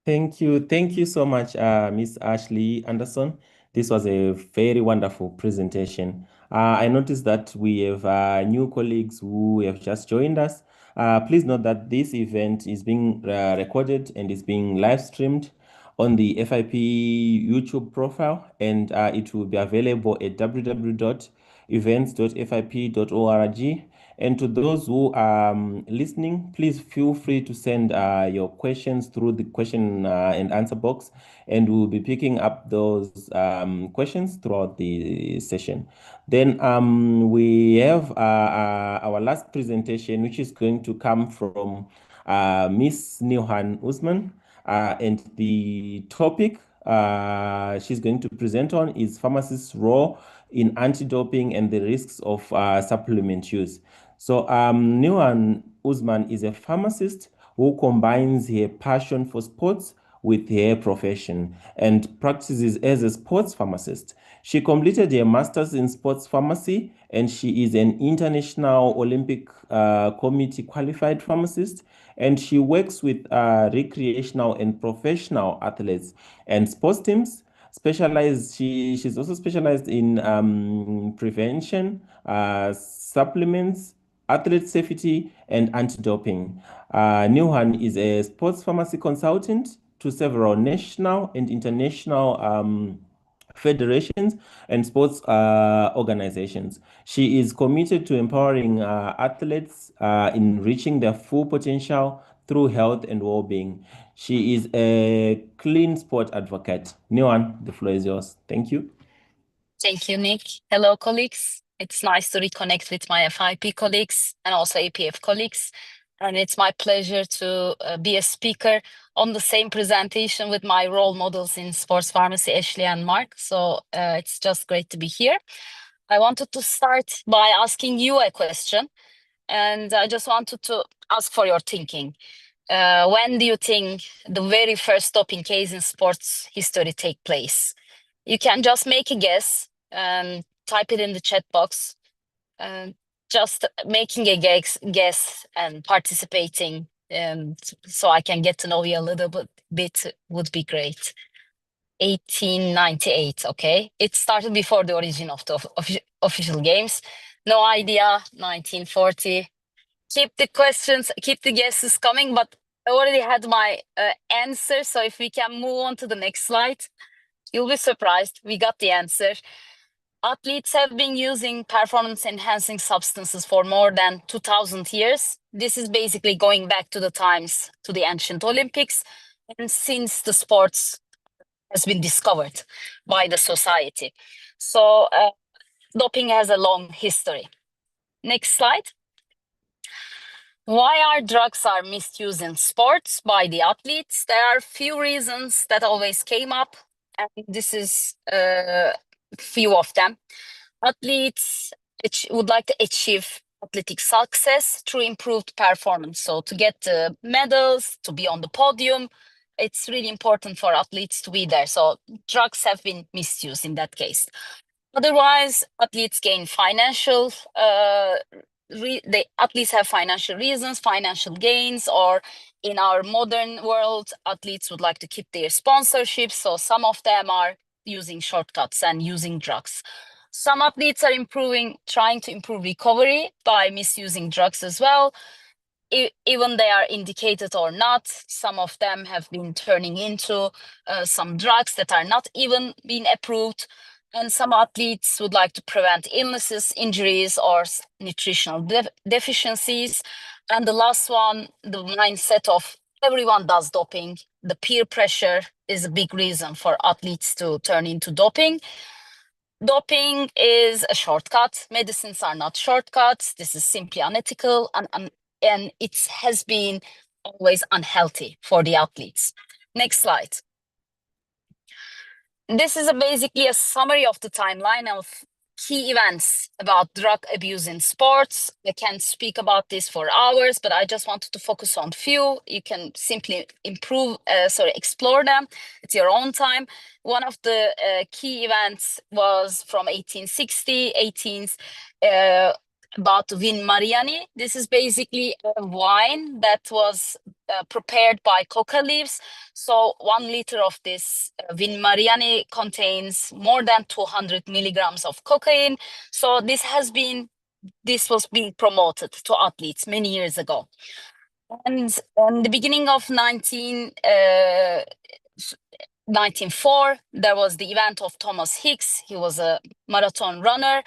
Thank you. Thank you so much, Miss Ashley Anderson. This was a very wonderful presentation. I noticed that we have new colleagues who have just joined us. Please note that this event is being recorded and is being live streamed on the FIP YouTube profile, and it will be available at www.events.fip.org. And to those who are listening, please feel free to send your questions through the question and answer box, and we'll be picking up those questions throughout the session. Then we have our last presentation, which is going to come from Miss Nilhan Usman, and the topic she's going to present on is pharmacists' role in anti-doping and the risks of supplement use. So Nilhan Usman is a pharmacist who combines her passion for sports with her profession and practices as a sports pharmacist. She completed her master's in sports pharmacy, and she is an international Olympic committee qualified pharmacist, and she works with recreational and professional athletes and sports teams. She's also specialized in prevention, supplements, athlete safety, and anti-doping. Nilhan is a sports pharmacy consultant to several national and international federations and sports organizations. She is committed to empowering athletes in reaching their full potential through health and well-being. She is a clean sport advocate. Nilhan, the floor is yours. Thank you. Thank you, Nick. Hello, colleagues. It's nice to reconnect with my FIP colleagues and also APF colleagues. And it's my pleasure to be a speaker on the same presentation with my role models in sports pharmacy, Ashley and Mark. So it's just great to be here. I wanted to start by asking you a question. And I just wanted to ask for your thinking. When do you think the very first doping case in sports history take place? You can just make a guess and type it in the chat box. Just making a guess and participating so I can get to know you a little bit would be great. 1898, okay. It started before the origin of the official games. No idea, 1940. Keep the questions, keep the guesses coming, but I already had my answer. So if we can move on to the next slide, you'll be surprised. We got the answer. Athletes have been using performance-enhancing substances for more than 2,000 years. This is basically going back to the ancient Olympics, and since the sports has been discovered by the society. So doping has a long history. Next slide. Why drugs are misused in sports by the athletes? There are few reasons that always came up, and this is few of them. Athletes would like to achieve athletic success through improved performance. So to get medals, to be on the podium, it's really important for athletes to be there. So drugs have been misused in that case. Otherwise, athletes gain financial, athletes have financial reasons, financial gains, or in our modern world, athletes would like to keep their sponsorships. So some of them are using shortcuts and using drugs. Some athletes are trying to improve recovery by misusing drugs as well. Even they are indicated or not, some of them have been turning into some drugs that are not even being approved. And some athletes would like to prevent illnesses, injuries, or nutritional deficiencies. And the last one, the mindset of everyone does doping. The peer pressure is a big reason for athletes to turn into doping. Doping is a shortcut. Medicines are not shortcuts. This is simply unethical, and it has been always unhealthy for the athletes. Next slide. This is basically a summary of the timeline of key events about drug abuse in sports. I can speak about this for hours, but I just wanted to focus on few. You can simply explore them at your own time. One of the key events was from 1860, about Vin Mariani. This is basically a wine that was prepared by coca leaves. So 1 liter of this Vin Mariani contains more than 200 milligrams of cocaine. So this was being promoted to athletes many years ago. And in the beginning of 1904, there was the event of Thomas Hicks. He was a marathon runner.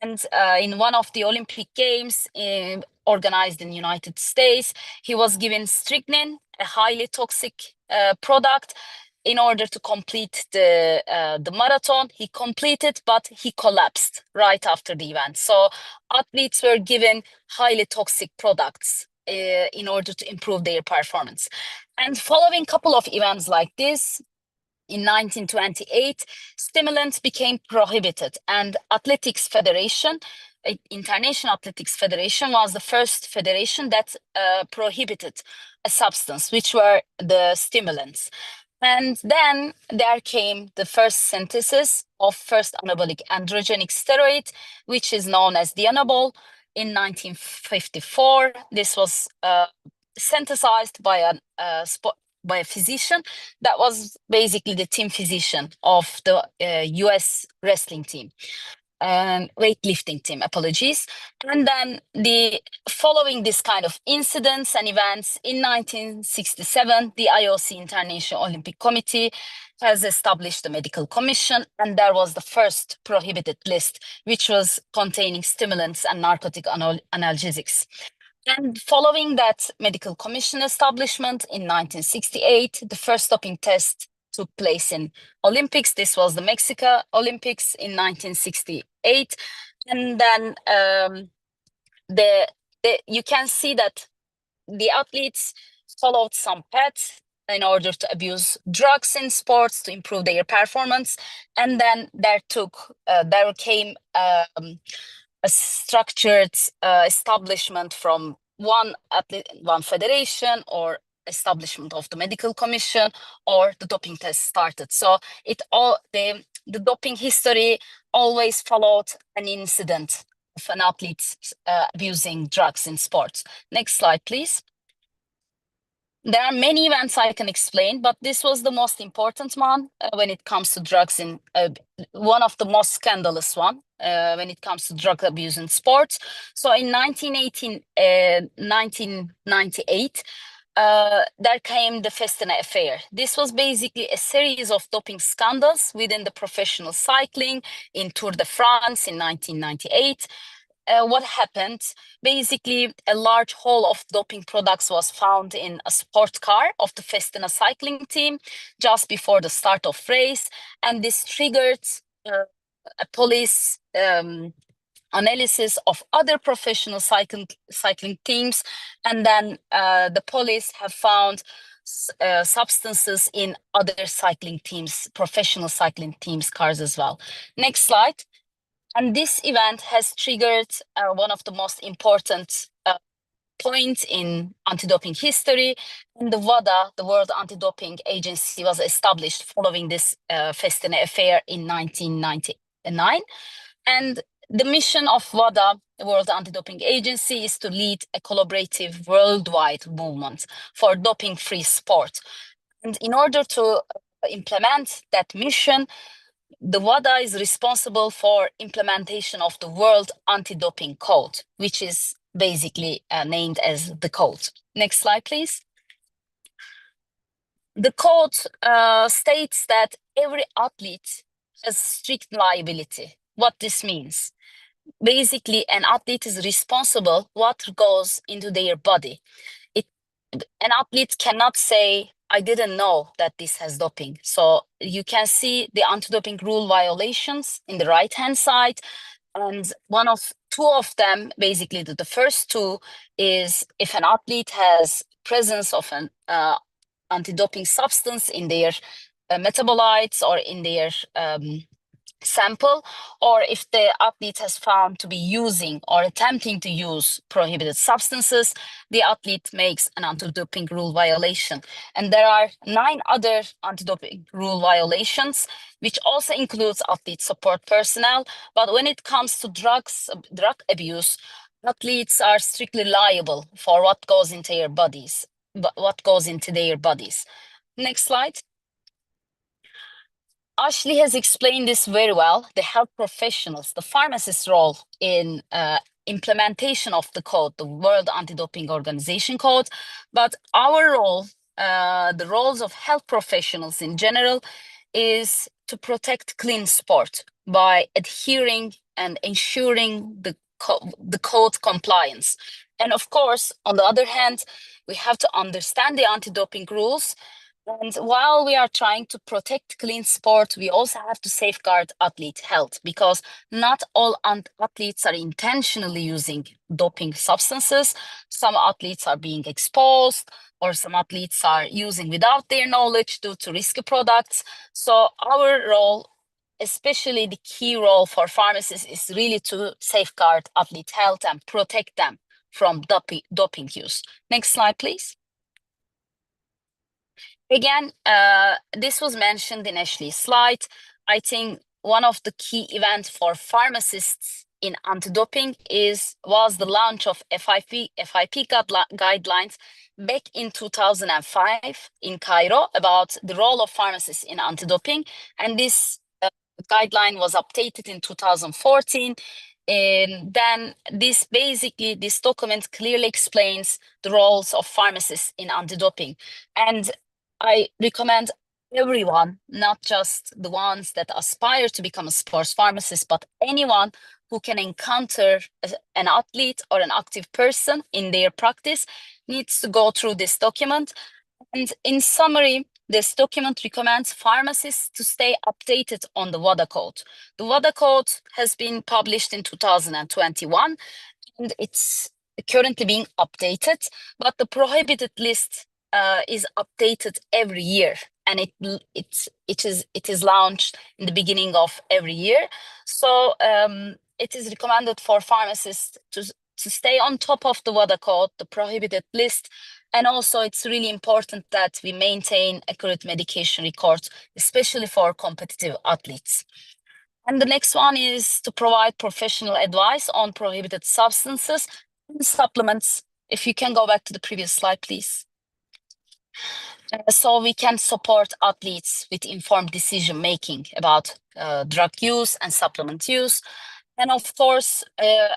And in one of the Olympic Games organized in the United States, he was given strychnine, a highly toxic product, in order to complete the marathon. He completed, but he collapsed right after the event. So athletes were given highly toxic products in order to improve their performance. And following a couple of events like this, in 1928, stimulants became prohibited, and Athletics Federation, International Athletics Federation, was the first federation that prohibited a substance, which were the stimulants. And then there came the first synthesis of first anabolic androgenic steroid, which is known as the Anabol, in 1954. This was synthesized by a physician that was basically the team physician of the US wrestling team, weightlifting team, apologies. And then following this kind of incidents and events, in 1967, the IOC, International Olympic Committee, has established a medical commission, and there was the first prohibited list, which was containing stimulants and narcotic analgesics. And following that medical commission establishment in 1968, the first doping test took place in Olympics. This was the Mexico Olympics in 1968. And then you can see that the athletes followed some paths in order to abuse drugs in sports to improve their performance. And then there came a structured establishment from one federation, or establishment of the medical commission, or the doping test started. So the doping history always followed an incident of an athlete abusing drugs in sports. Next slide, please. There are many events I can explain, but this was the most important one when it comes to drugs one of the most scandalous one when it comes to drug abuse in sports. So in 1998, there came the Festina affair. This was basically a series of doping scandals within the professional cycling in Tour de France in 1998. What happened? Basically, a large haul of doping products was found in a sport car of the Festina cycling team just before the start of race, and this triggered a police analysis of other professional cycling teams, and then the police have found substances in other cycling teams, professional cycling teams' cars as well. Next slide. And this event has triggered one of the most important points in anti-doping history. And the WADA, the World Anti-Doping Agency, was established following this Festina affair in 1999. And the mission of WADA, the World Anti-Doping Agency, is to lead a collaborative worldwide movement for doping-free sport. And in order to implement that mission, the WADA is responsible for implementation of the World Anti-Doping Code, which is basically named as the code. Next slide, please. The code states that every athlete has strict liability. What this means? Basically, an athlete is responsible what goes into their body. an athlete cannot say, I didn't know that this has doping. So you can see the anti-doping rule violations in the right-hand side. And two of them, basically the first two, is if an athlete has presence of an anti-doping substance in their metabolites or in their sample, or if the athlete has found to be using or attempting to use prohibited substances, the athlete makes an anti-doping rule violation. And there are 9 other anti-doping rule violations, which also includes athlete support personnel. But when it comes to drug abuse, athletes are strictly liable for what goes into their bodies. Next slide. Ashley has explained this very well. The health professionals, the pharmacist's role in implementation of the code, the World Anti-Doping Organization code, but our role, the roles of health professionals in general, is to protect clean sport by adhering and ensuring the code compliance. And of course, on the other hand, we have to understand the anti-doping rules. And while we are trying to protect clean sport, we also have to safeguard athlete health, because not all athletes are intentionally using doping substances. Some athletes are being exposed, or some athletes are using without their knowledge due to risky products. So our role, especially the key role for pharmacists, is really to safeguard athlete health and protect them from doping use. Next slide, please. Again, this was mentioned in Ashley's slide. I think one of the key events for pharmacists in anti-doping was the launch of FIP guidelines back in 2005 in Cairo about the role of pharmacists in anti-doping. And this guideline was updated in 2014. And then this document clearly explains the roles of pharmacists in anti-doping. And I recommend everyone, not just the ones that aspire to become a sports pharmacist, but anyone who can encounter an athlete or an active person in their practice needs to go through this document. And in summary, this document recommends pharmacists to stay updated on the WADA code. The WADA code has been published in 2021, and it's currently being updated, but the prohibited list is updated every year, and it is launched in the beginning of every year. So it is recommended for pharmacists to stay on top of the WADA code, the prohibited list, and also it's really important that we maintain accurate medication records, especially for competitive athletes. And the next one is to provide professional advice on prohibited substances and supplements. If you can go back to the previous slide, please. So we can support athletes with informed decision-making about drug use and supplement use. And of course,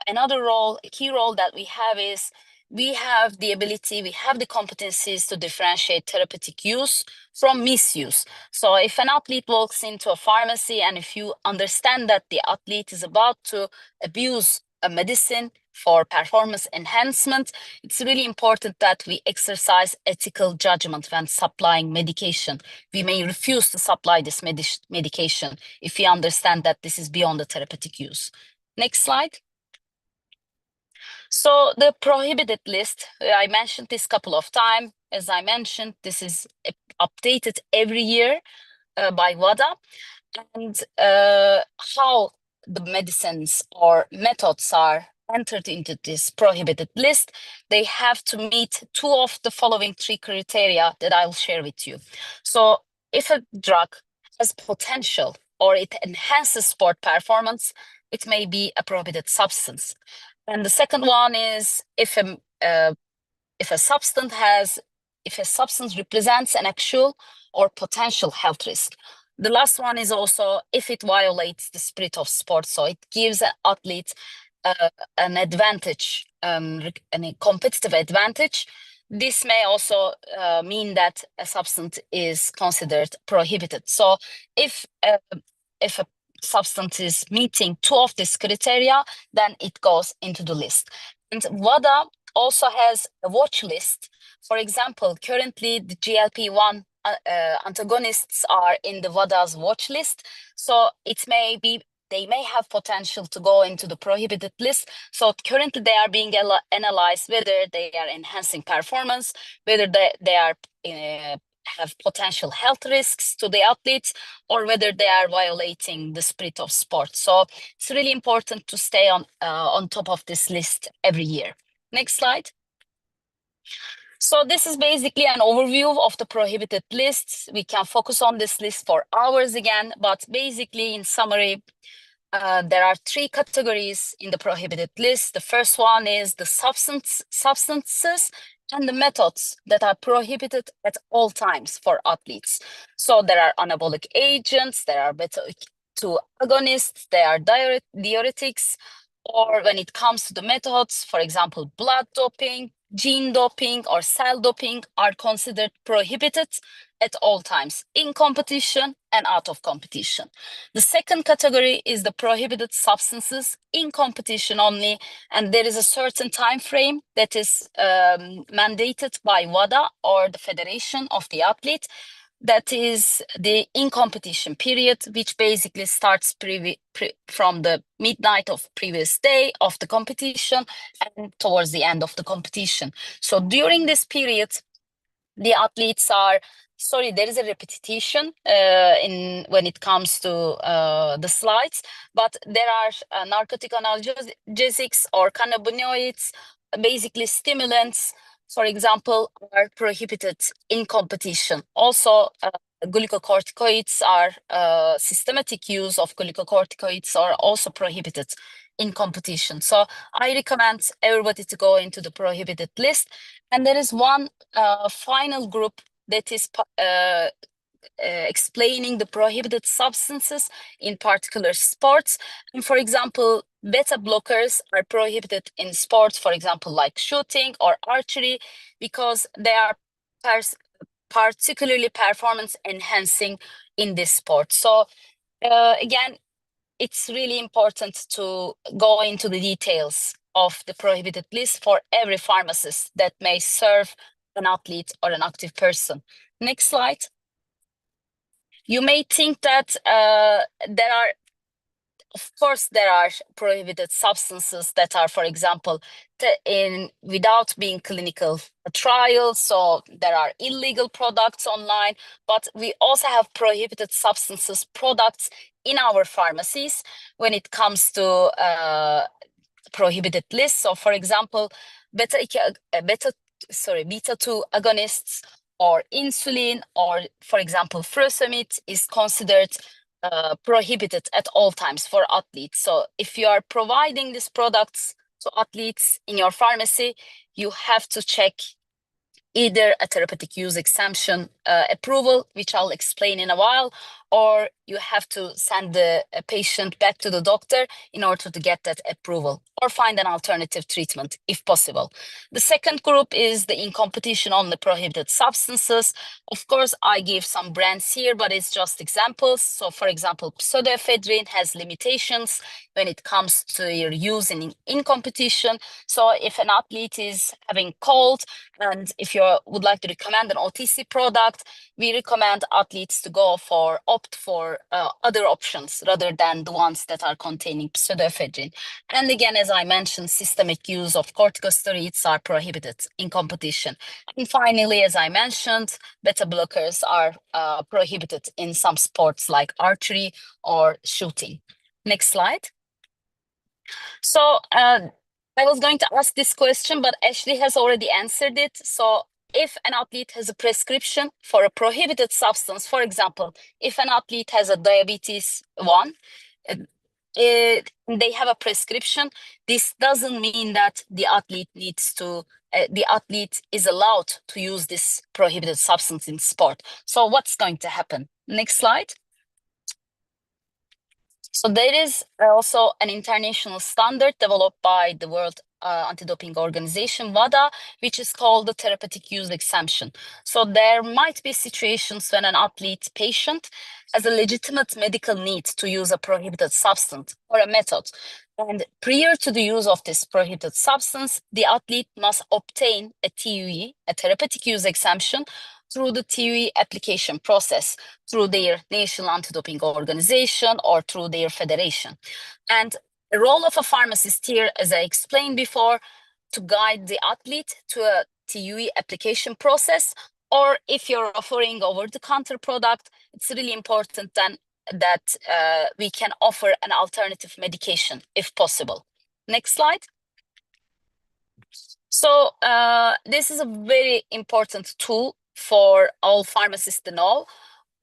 another key role that we have is we have the ability, we have the competencies to differentiate therapeutic use from misuse. So if an athlete walks into a pharmacy and if you understand that the athlete is about to abuse a medicine for performance enhancement, it's really important that we exercise ethical judgment when supplying medication. We may refuse to supply this medication if we understand that this is beyond the therapeutic use. Next slide. So the prohibited list, I mentioned this a couple of times. As I mentioned, this is updated every year by WADA. And how the medicines or methods are entered into this prohibited list, they have to meet 2 of the following 3 criteria that I'll share with you. So if a drug has potential or it enhances sport performance, it may be a prohibited substance. And the second one is if a substance represents an actual or potential health risk. The last one is also if it violates the spirit of sport, so it gives an athlete an advantage, a competitive advantage. This may also mean that a substance is considered prohibited. So if a substance is meeting 2 of these criteria, then it goes into the list. And WADA also has a watch list. For example, currently the GLP-1 antagonists are in the WADA's watch list. So it may be, they may have potential to go into the prohibited list. So currently they are being analyzed whether they are enhancing performance, whether they are have potential health risks to the athletes, or whether they are violating the spirit of sport. So it's really important to stay on top of this list every year. Next slide. So this is basically an overview of the prohibited lists. We can focus on this list for hours again, but basically in summary, there are 3 categories in the prohibited list. The first one is the substances and the methods that are prohibited at all times for athletes. So there are anabolic agents, there are beta-2 agonists, there are diuretics, or when it comes to the methods, for example, blood doping, gene doping, or cell doping are considered prohibited at all times, in competition and out of competition. The second category is the prohibited substances in competition only, and there is a certain time frame that is mandated by WADA or the Federation of the Athlete. That is the in-competition period, which basically starts from the midnight of previous day of the competition and towards the end of the competition. So during this period, the athletes are, sorry, there is a repetition when it comes to the slides, but there are narcotic analgesics or cannabinoids, basically stimulants, for example, are prohibited in competition. Also, glucocorticoids are systematic use of glucocorticoids are also prohibited in competition. So I recommend everybody to go into the prohibited list. And there is one final group that is explaining the prohibited substances in particular sports. And for example, beta blockers are prohibited in sports, for example, like shooting or archery, because they are particularly performance enhancing in this sport. So again, it's really important to go into the details of the prohibited list for every pharmacist that may serve an athlete or an active person. Next slide. You may think that of course, there are prohibited substances that are, for example, without being clinical trials. So there are illegal products online, but we also have prohibited substances products in our pharmacies when it comes to prohibited lists. So, for example, beta-2 agonists or insulin, or for example, furosemide is considered prohibited at all times for athletes. So if you are providing these products to athletes in your pharmacy, you have to check either a therapeutic use exemption approval, which I'll explain in a while, or you have to send the patient back to the doctor in order to get that approval, or find an alternative treatment if possible. The second group is the in competition on the prohibited substances. Of course, I give some brands here, but it's just examples. So for example, pseudoephedrine has limitations when it comes to your use in competition. So if an athlete is having cold, and if you would like to recommend an OTC product, we recommend athletes to opt for other options rather than the ones that are containing pseudoephedrine. And again, as I mentioned, systemic use of corticosteroids are prohibited in competition. And finally, as I mentioned, beta blockers are prohibited in some sports like archery or shooting. Next slide. So I was going to ask this question, but Ashley has already answered it. So if an athlete has a prescription for a prohibited substance, for example, if an athlete has a diabetes 1, they have a prescription, this doesn't mean that the athlete the athlete is allowed to use this prohibited substance in sport. So what's going to happen? Next slide. So there is also an international standard developed by the World Anti-Doping Organization, WADA, which is called the therapeutic use exemption. So there might be situations when an athlete patient has a legitimate medical need to use a prohibited substance or a method. And prior to the use of this prohibited substance, the athlete must obtain a TUE, a therapeutic use exemption, through the TUE application process, through their national anti-doping organization or through their federation. And the role of a pharmacist here, as I explained before, to guide the athlete to a TUE application process, or if you're offering over-the-counter product, it's really important then that we can offer an alternative medication if possible. Next slide. So this is a very important tool for all pharmacists to know.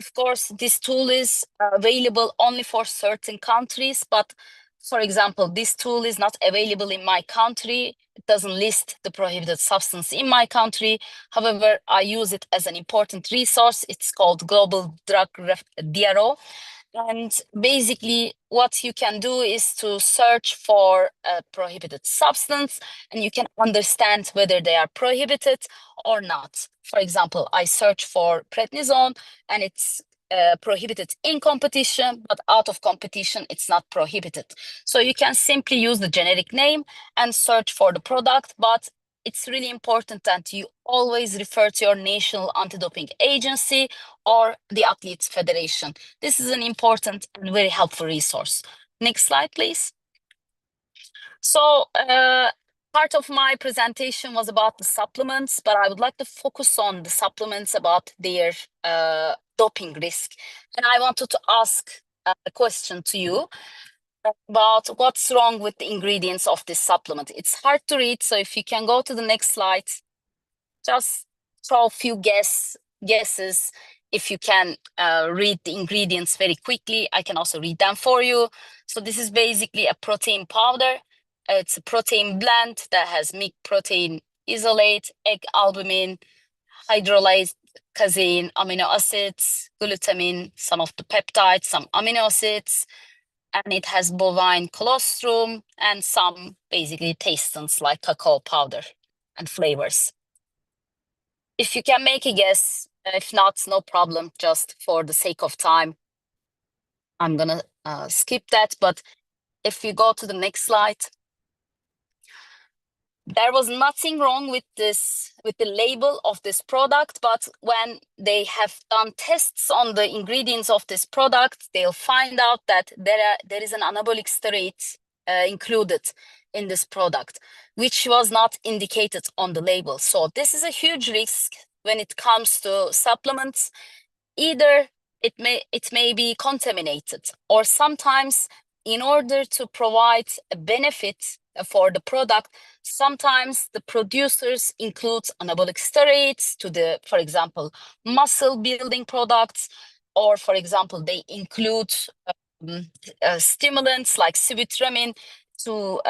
Of course, this tool is available only for certain countries, but for example, this tool is not available in my country. It doesn't list the prohibited substance in my country. However, I use it as an important resource. It's called Global Drug DRO. And basically, what you can do is to search for a prohibited substance, and you can understand whether they are prohibited or not. For example, I search for prednisone, and it's prohibited in competition, but out of competition, it's not prohibited. So you can simply use the generic name and search for the product, but it's really important that you always refer to your national anti-doping agency or the athletes federation. This is an important and very helpful resource. Next slide, please. So part of my presentation was about the supplements, but I would like to focus on the supplements about their doping risk. And I wanted to ask a question to you about what's wrong with the ingredients of this supplement. It's hard to read, so if you can go to the next slide, just throw a few guesses. If you can read the ingredients very quickly, I can also read them for you. So this is basically a protein powder. It's a protein blend that has milk protein isolate, egg albumin, hydrolyzed casein, amino acids, glutamine, some of the peptides, some amino acids, and it has bovine colostrum and some basically tastings like cacao powder and flavors. If you can make a guess, if not, no problem, just for the sake of time, I'm gonna skip that. But if you go to the next slide, there was nothing wrong with this, with the label of this product, but when they have done tests on the ingredients of this product, they'll find out that there is an anabolic steroid included in this product, which was not indicated on the label. So this is a huge risk when it comes to supplements. Either it may be contaminated, or sometimes in order to provide a benefit for the product, sometimes the producers include anabolic steroids to the, for example, muscle building products, or for example, they include stimulants like sibutramine to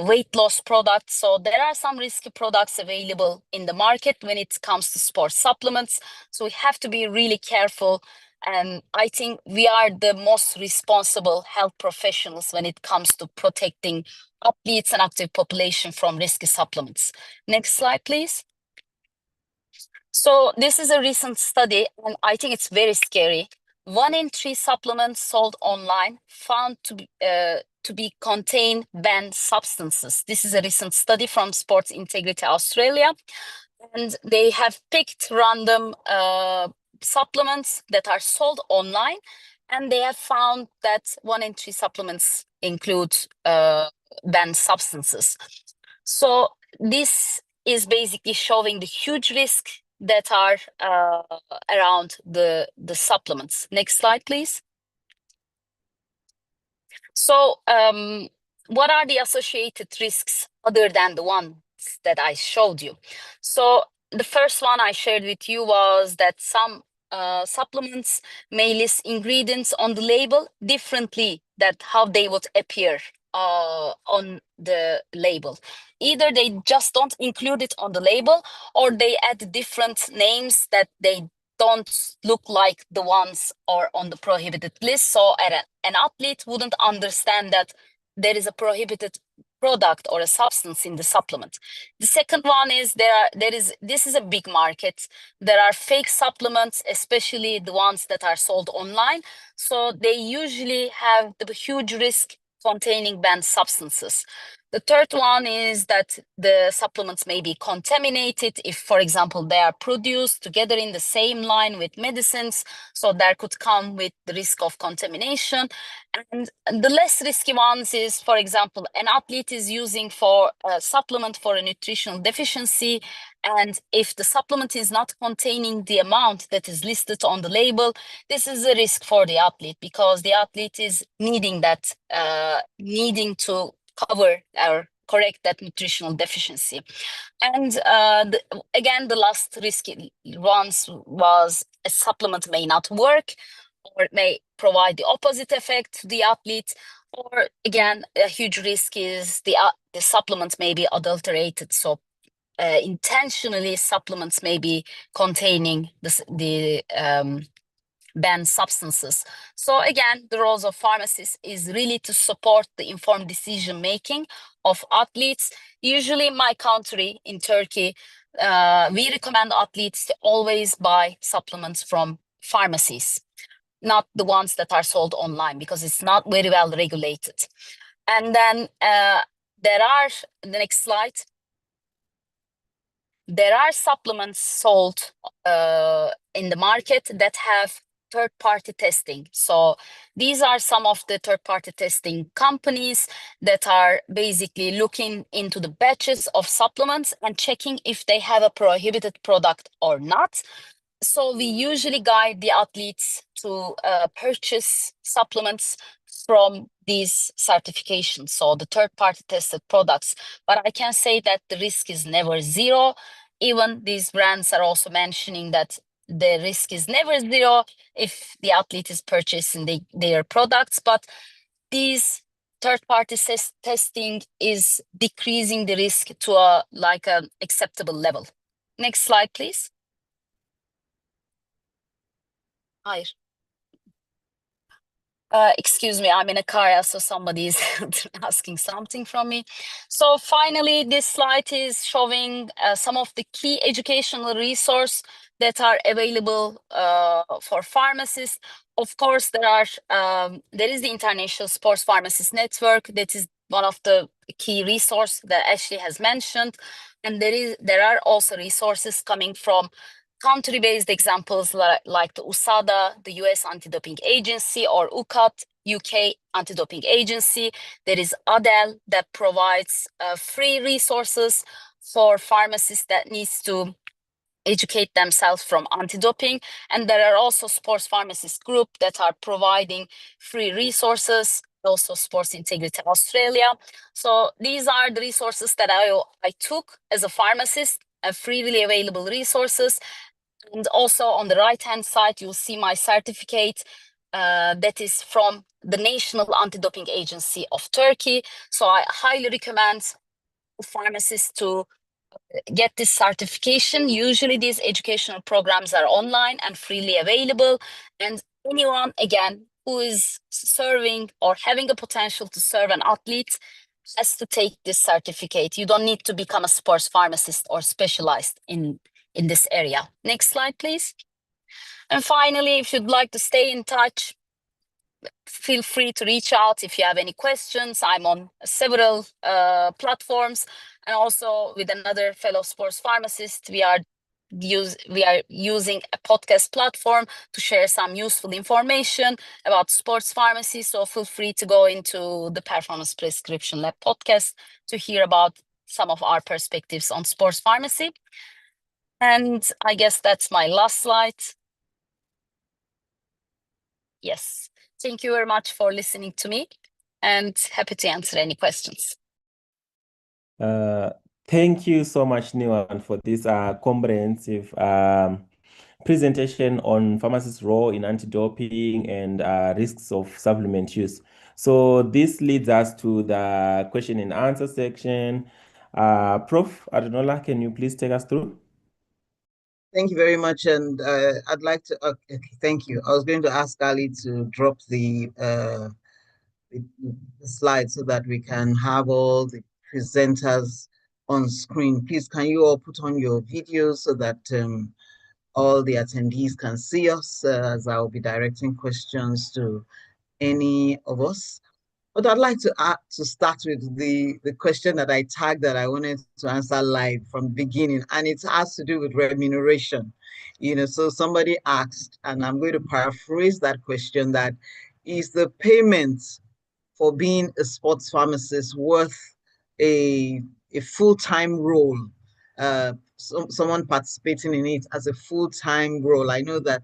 weight loss products. So there are some risky products available in the market when it comes to sports supplements. So we have to be really careful. And I think we are the most responsible health professionals when it comes to protecting athletes and active population from risky supplements. Next slide, please. So this is a recent study, and I think it's very scary. 1 in 3 supplements sold online found to be contain banned substances. This is a recent study from Sports Integrity Australia, and they have picked random supplements that are sold online, and they have found that 1 in 3 supplements include banned substances. So this is basically showing the huge risk that are around the supplements. Next slide, please. So what are the associated risks other than the ones that I showed you? So the first one I shared with you was that some supplements may list ingredients on the label differently than how they would appear on the label. Either they just don't include it on the label, or they add different names that they don't look like the ones are on the prohibited list. So an athlete wouldn't understand that there is a prohibited product or a substance in the supplement. The second one is this is a big market. There are fake supplements, especially the ones that are sold online. So they usually have the huge risk containing banned substances. The third one is that the supplements may be contaminated if, for example, they are produced together in the same line with medicines, so there could come with the risk of contamination. And the less risky ones is, for example, an athlete is using for a supplement for a nutritional deficiency, and if the supplement is not containing the amount that is listed on the label, this is a risk for the athlete, because the athlete is needing that, needing to cover or correct that nutritional deficiency. And again, the last risky ones was a supplement may not work, or may provide the opposite effect to the athlete, or again, a huge risk is the supplement may be adulterated. So intentionally, supplements may be containing the banned substances. So again, the roles of pharmacists is really to support the informed decision making of athletes. Usually in my country, in Turkey, we recommend athletes to always buy supplements from pharmacies, not the ones that are sold online, because it's not very well regulated. And then there are, the next slide, there are supplements sold in the market that have third-party testing. So these are some of the third-party testing companies that are basically looking into the batches of supplements and checking if they have a prohibited product or not. So we usually guide the athletes to purchase supplements from these certifications, so the third-party tested products. But I can say that the risk is never zero. Even these brands are also mentioning that the risk is never zero if the athlete is purchasing their products, but these third-party testing is decreasing the risk to an acceptable level. Next slide, please. Hi. Excuse me, I'm in a car, so somebody is asking something from me. So finally, this slide is showing some of the key educational resources that are available for pharmacists. Of course, there is the International Sports Pharmacist Network. That is one of the key resources that Ashley has mentioned. And there are also resources coming from country-based examples like the USADA, the US Anti-Doping Agency, or UCAT, UK Anti-Doping Agency. There is ADEL that provides free resources for pharmacists that needs to educate themselves from anti-doping. And there are also sports pharmacist group that are providing free resources, also Sports Integrity Australia. So these are the resources that I took as a pharmacist, freely available resources. And also on the right-hand side, you'll see my certificate that is from the National Anti-Doping Agency of Turkey. So I highly recommend pharmacists to get this certification. Usually these educational programs are online and freely available. And anyone, again, who is serving or having a potential to serve an athlete has to take this certificate. You don't need to become a sports pharmacist or specialized in this area. Next slide, please. And finally, if you'd like to stay in touch, feel free to reach out if you have any questions. I'm on several platforms, and also with another fellow sports pharmacist, we are using a podcast platform to share some useful information about sports pharmacy. So feel free to go into the Performance Prescription Lab podcast to hear about some of our perspectives on sports pharmacy. And I guess that's my last slide. Yes. Thank you very much for listening to me, and happy to answer any questions. Thank you so much, Niwan, for this comprehensive presentation on pharmacists' role in anti-doping and risks of supplement use. So this leads us to the question and answer section. Prof. Arinola, can you please take us through? Thank you very much, and I'd like to. Okay, thank you. I was going to ask Ali to drop the slide so that we can have all the presenters on screen. Please, can you all put on your videos so that all the attendees can see us, as I'll be directing questions to any of us. But I'd like to start with the question that I tagged that I wanted to answer live from the beginning, and it has to do with remuneration. So somebody asked, and I'm going to paraphrase that question, that is the payment for being a sports pharmacist worth a full-time role? Someone participating in it as a full-time role. I know that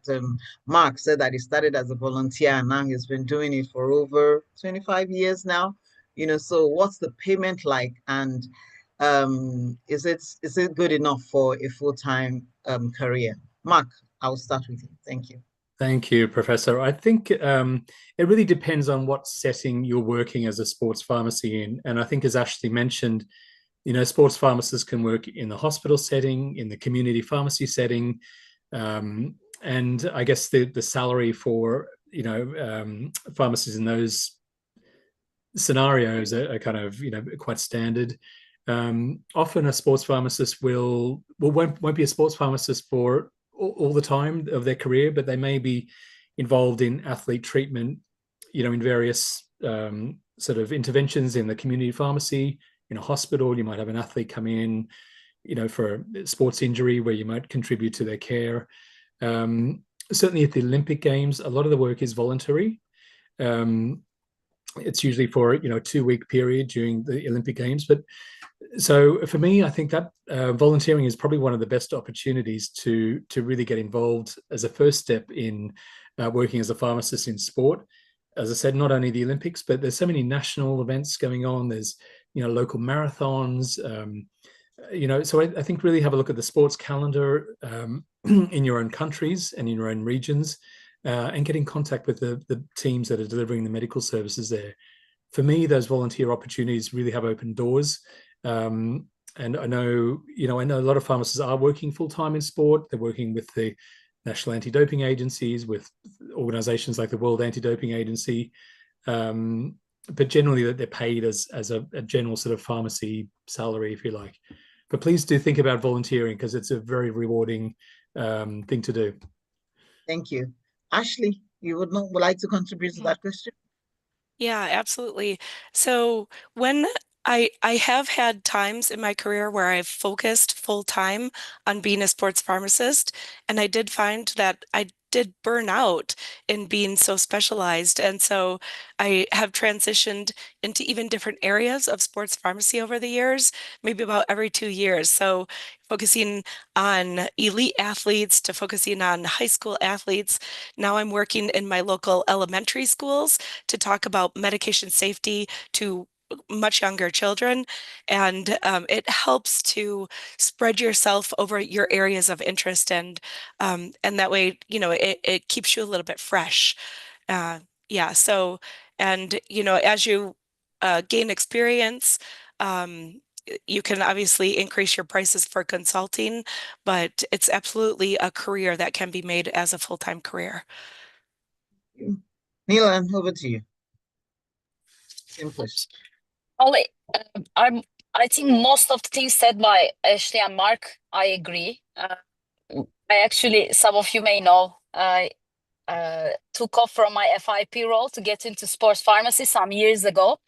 Mark said that he started as a volunteer and now he's been doing it for over 25 years now. So what's the payment like? And is it good enough for a full-time career? Mark, I'll start with you. Thank you. Thank you, Professor. I think it really depends on what setting you're working as a sports pharmacy in. And I think, as Ashley mentioned, sports pharmacists can work in the hospital setting, in the community pharmacy setting, and I guess the salary for pharmacists in those scenarios are kind of quite standard. Often a sports pharmacist won't be a sports pharmacist for all the time of their career, but they may be involved in athlete treatment, in various sort of interventions in the community pharmacy. In a hospital, you might have an athlete come in, for a sports injury where you might contribute to their care. Certainly at the Olympic Games, a lot of the work is voluntary. It's usually for a 2-week period during the Olympic Games. But so for me, I think that volunteering is probably one of the best opportunities to really get involved as a first step in working as a pharmacist in sport. As I said, not only the Olympics, but there's so many national events going on. There's local marathons. So I think really have a look at the sports calendar in your own countries and in your own regions, and get in contact with the teams that are delivering the medical services there. For me, those volunteer opportunities really have opened doors. And I know a lot of pharmacists are working full-time in sport. They're working with the national anti-doping agencies, with organizations like the World Anti-Doping Agency. But generally they're paid as a general sort of pharmacy salary, if you like. But please do think about volunteering, because it's a very rewarding thing to do. Thank you. Ashley, you would like to contribute to that question? Yeah, absolutely. So when I have had times in my career where I've focused full time on being a sports pharmacist, and I did find that I did burn out in being so specialized. And so I have transitioned into even different areas of sports pharmacy over the years, maybe about every 2 years. So focusing on elite athletes to focusing on high school athletes. Now I'm working in my local elementary schools to talk about medication safety to much younger children. And it helps to spread yourself over your areas of interest, and that way, it keeps you a little bit fresh. Yeah. So, and as you gain experience, you can obviously increase your prices for consulting, but it's absolutely a career that can be made as a full-time career. Neelan, over to you. Same question. Only, I think most of the things said by Ashley and Mark, I agree. I actually, some of you may know, I took off from my FIP role to get into sports pharmacy some years ago.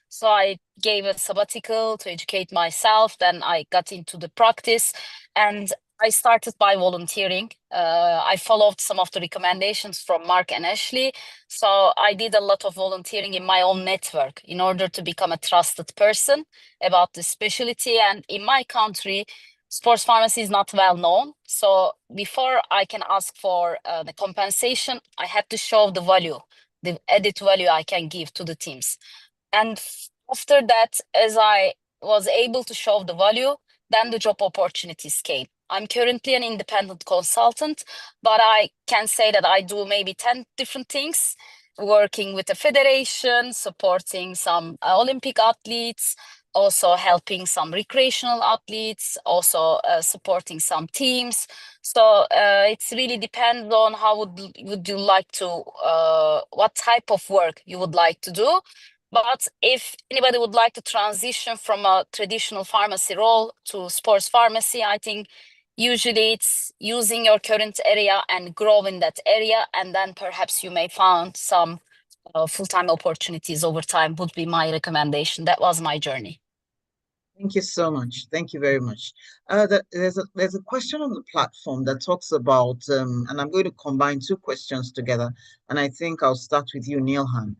So I gave a sabbatical to educate myself. Then I got into the practice, and I started by volunteering. I followed some of the recommendations from Mark and Ashley. So I did a lot of volunteering in my own network in order to become a trusted person about the specialty. And in my country, sports pharmacy is not well known. So before I can ask for the compensation, I had to show the value, the added value I can give to the teams. And after that, as I was able to show the value, then the job opportunities came. I'm currently an independent consultant, but I can say that I do maybe 10 different things, working with the federation, supporting some Olympic athletes, also helping some recreational athletes, also supporting some teams. So it really depends on how would you like to, what type of work you would like to do. But if anybody would like to transition from a traditional pharmacy role to sports pharmacy, I think usually it's using your current area and grow in that area, and then perhaps you may find some full-time opportunities over time would be my recommendation. That was my journey. Thank you so much. Thank you very much. There's a question on the platform that talks about, and I'm going to combine two questions together, and I think I'll start with you, Neilhan.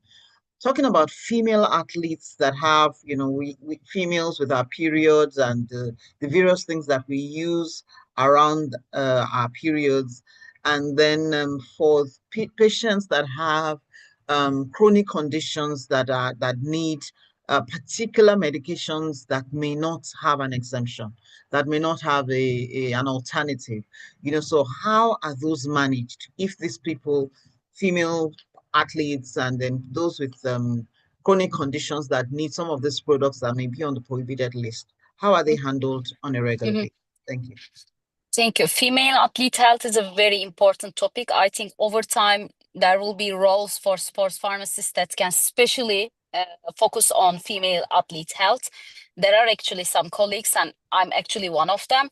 Talking about female athletes that have, we females with our periods and the various things that we use around our periods, and then for patients that have chronic conditions that need particular medications that may not have an exemption, that may not have an alternative, so how are those managed if these people, female athletes, and then those with chronic conditions that need some of these products that may be on the prohibited list? How are they handled on a regular basis? Thank you. Thank you. Female athlete health is a very important topic. I think over time, there will be roles for sports pharmacists that can especially focus on female athlete health. There are actually some colleagues, and I'm actually one of them.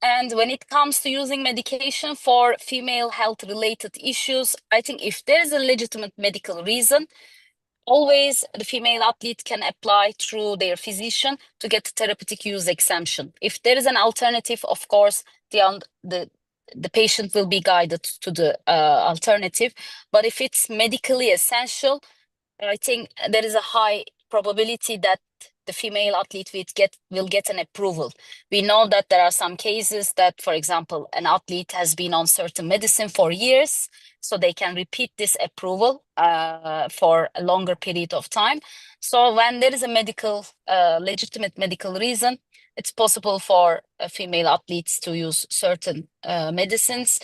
And when it comes to using medication for female health-related issues, I think if there is a legitimate medical reason, always the female athlete can apply through their physician to get therapeutic use exemption. If there is an alternative, of course, the patient will be guided to the alternative. But if it's medically essential, I think there is a high probability that the female athlete will get an approval. We know that there are some cases that, for example, an athlete has been on certain medicine for years, so they can repeat this approval for a longer period of time. So when there is a legitimate medical reason, it's possible for female athletes to use certain medicines.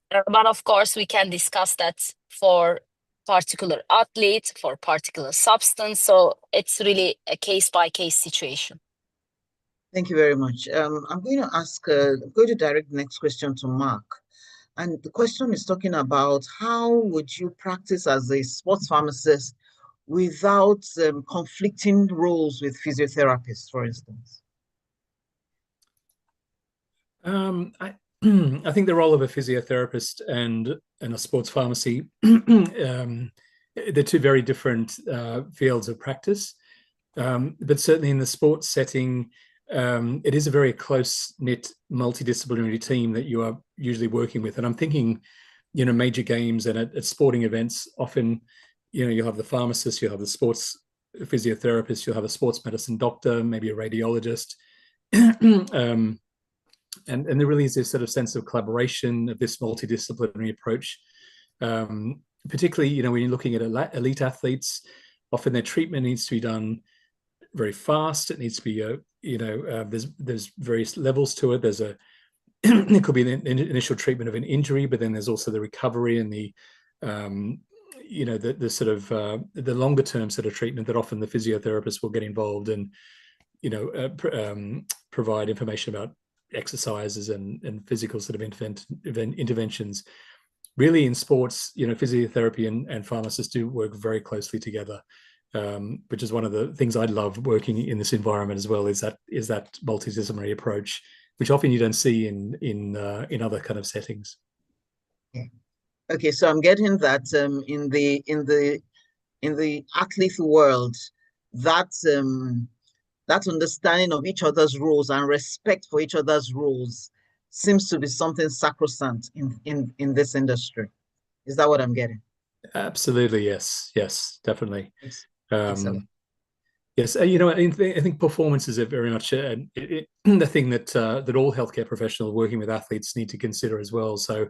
But of course, we can discuss that for particular athlete, for particular substance. So it's really a case-by-case situation. Thank you very much. I'm going to direct the next question to Mark. And the question is talking about how would you practice as a sports pharmacist without conflicting roles with physiotherapists, for instance? I think the role of a physiotherapist and a sports pharmacy, they're two very different fields of practice. But certainly in the sports setting, it is a very close-knit, multidisciplinary team that you are usually working with. And I'm thinking, major games and at sporting events, often, you'll have the pharmacist, you'll have the sports physiotherapist, you'll have a sports medicine doctor, maybe a radiologist. And there really is this sort of sense of collaboration, of this multidisciplinary approach. Particularly, when you're looking at elite athletes, often their treatment needs to be done very fast. It needs to be, there's various levels to it. There's it could be the initial treatment of an injury, but then there's also the recovery and the sort of the longer term sort of treatment that often the physiotherapist will get involved and, provide information about exercises and physical sort of interventions. Really in sports, physiotherapy and pharmacists do work very closely together, which is one of the things I love working in this environment as well, is that multidisciplinary approach, which often you don't see in other kind of settings. Okay, so I'm getting that in the athlete world, that understanding of each other's roles and respect for each other's roles seems to be something sacrosanct in this industry. Is that what I'm getting? Absolutely, yes, definitely. Yes, I think performance is very much the thing that all healthcare professionals working with athletes need to consider as well. So,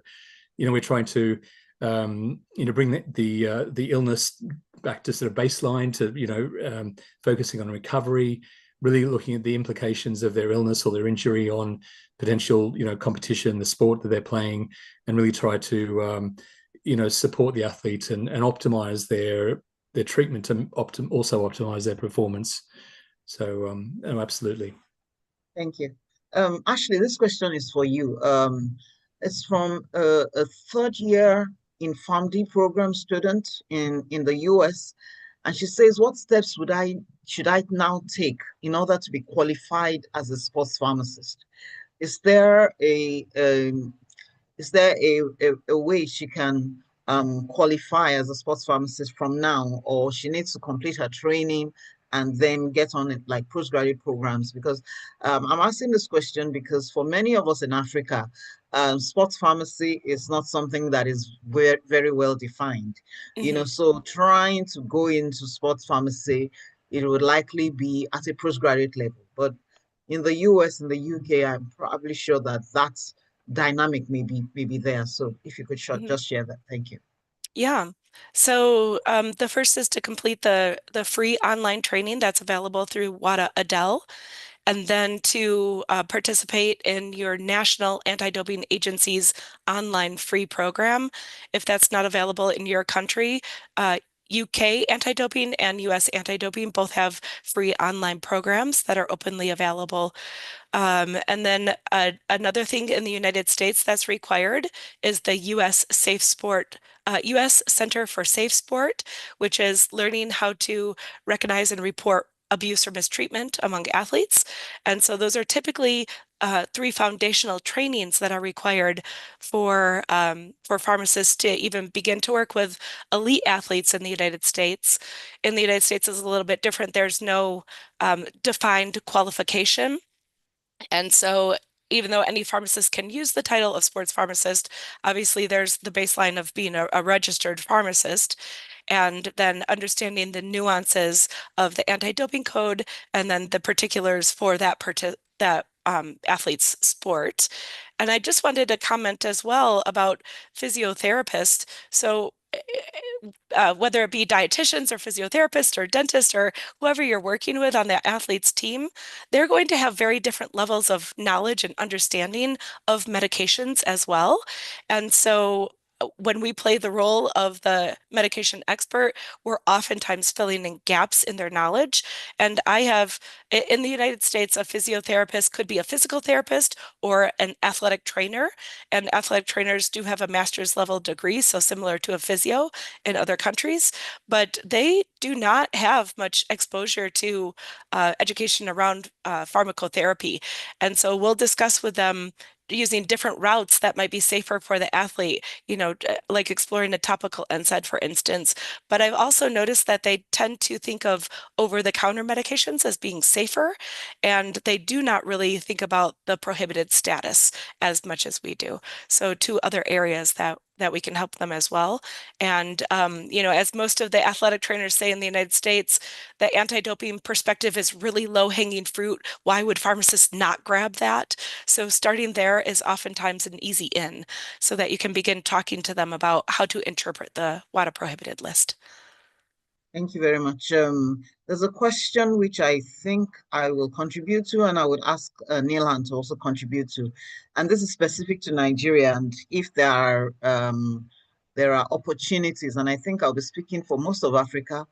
we're trying to bring the illness back to sort of baseline, to focusing on recovery, really looking at the implications of their illness or their injury on potential competition, the sport that they're playing, and really try to support the athlete and optimize their treatment and also optimize their performance. So absolutely. Thank you. Ashley, this question is for you. It's from a third year in PharmD program student in the US. And she says, what steps should I now take in order to be qualified as a sports pharmacist? Is there a way she can qualify as a sports pharmacist from now, or she needs to complete her training and then get on it like postgraduate programs? Because I'm asking this question because for many of us in Africa, sports pharmacy is not something that is very, very well defined. You know, so trying to go into sports pharmacy, it would likely be at a postgraduate level. But in the US and the UK, I'm probably sure that that's dynamic maybe there. So if you could just share that. Thank you. Yeah. So the first is to complete the free online training that's available through WADA Adele, and then to participate in your national anti-doping agency's online free program. If that's not available in your country, UK anti-doping and US anti-doping both have free online programs that are openly available. And then another thing in the United States that's required is the US Center for Safe Sport, which is learning how to recognize and report abuse or mistreatment among athletes. And so those are typically three foundational trainings that are required for pharmacists to even begin to work with elite athletes in the United States. In the United States, is a little bit different. There's no defined qualification. And so even though any pharmacist can use the title of sports pharmacist, obviously there's the baseline of being a registered pharmacist, and then understanding the nuances of the anti-doping code and then the particulars for that athlete's sport. And I just wanted to comment as well about physiotherapists. So whether it be dietitians or physiotherapists or dentists or whoever you're working with on that athlete's team, they're going to have very different levels of knowledge and understanding of medications as well. And so when we play the role of the medication expert, we're oftentimes filling in gaps in their knowledge. And I have, in the United States, a physiotherapist could be a physical therapist or an athletic trainer. And athletic trainers do have a master's level degree, so similar to a physio in other countries, but they do not have much exposure to education around pharmacotherapy. And so we'll discuss with them using different routes that might be safer for the athlete, like exploring a topical NSAID, for instance. But I've also noticed that they tend to think of over-the-counter medications as being safer, and they do not really think about the prohibited status as much as we do. So two other areas that we can help them as well. And, as most of the athletic trainers say in the United States, the anti-doping perspective is really low-hanging fruit. Why would pharmacists not grab that? So starting there is oftentimes an easy in so that you can begin talking to them about how to interpret the WADA prohibited list. Thank you very much. There's a question which I think I will contribute to, and I would ask Neilhan to also contribute to. And this is specific to Nigeria, and if there are opportunities, and I think I'll be speaking for most of Africa,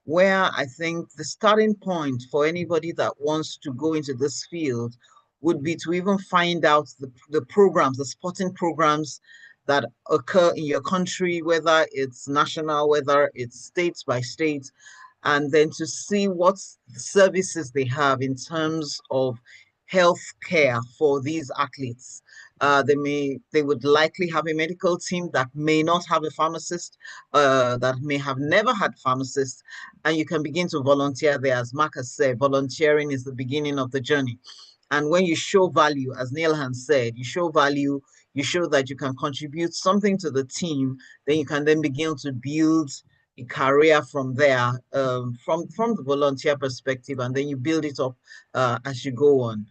where I think the starting point for anybody that wants to go into this field would be to even find out the programs, the sporting programs that occur in your country, whether it's national, whether it's state by state, and then to see what services they have in terms of health care for these athletes. They would likely have a medical team that may not have a pharmacist, that may have never had pharmacists, and you can begin to volunteer there. As Mark has said, volunteering is the beginning of the journey. And when you show value, as Neilhan said, you show value, you show that you can contribute something to the team, then you can then begin to build a career from there, from the volunteer perspective, and then you build it up as you go on.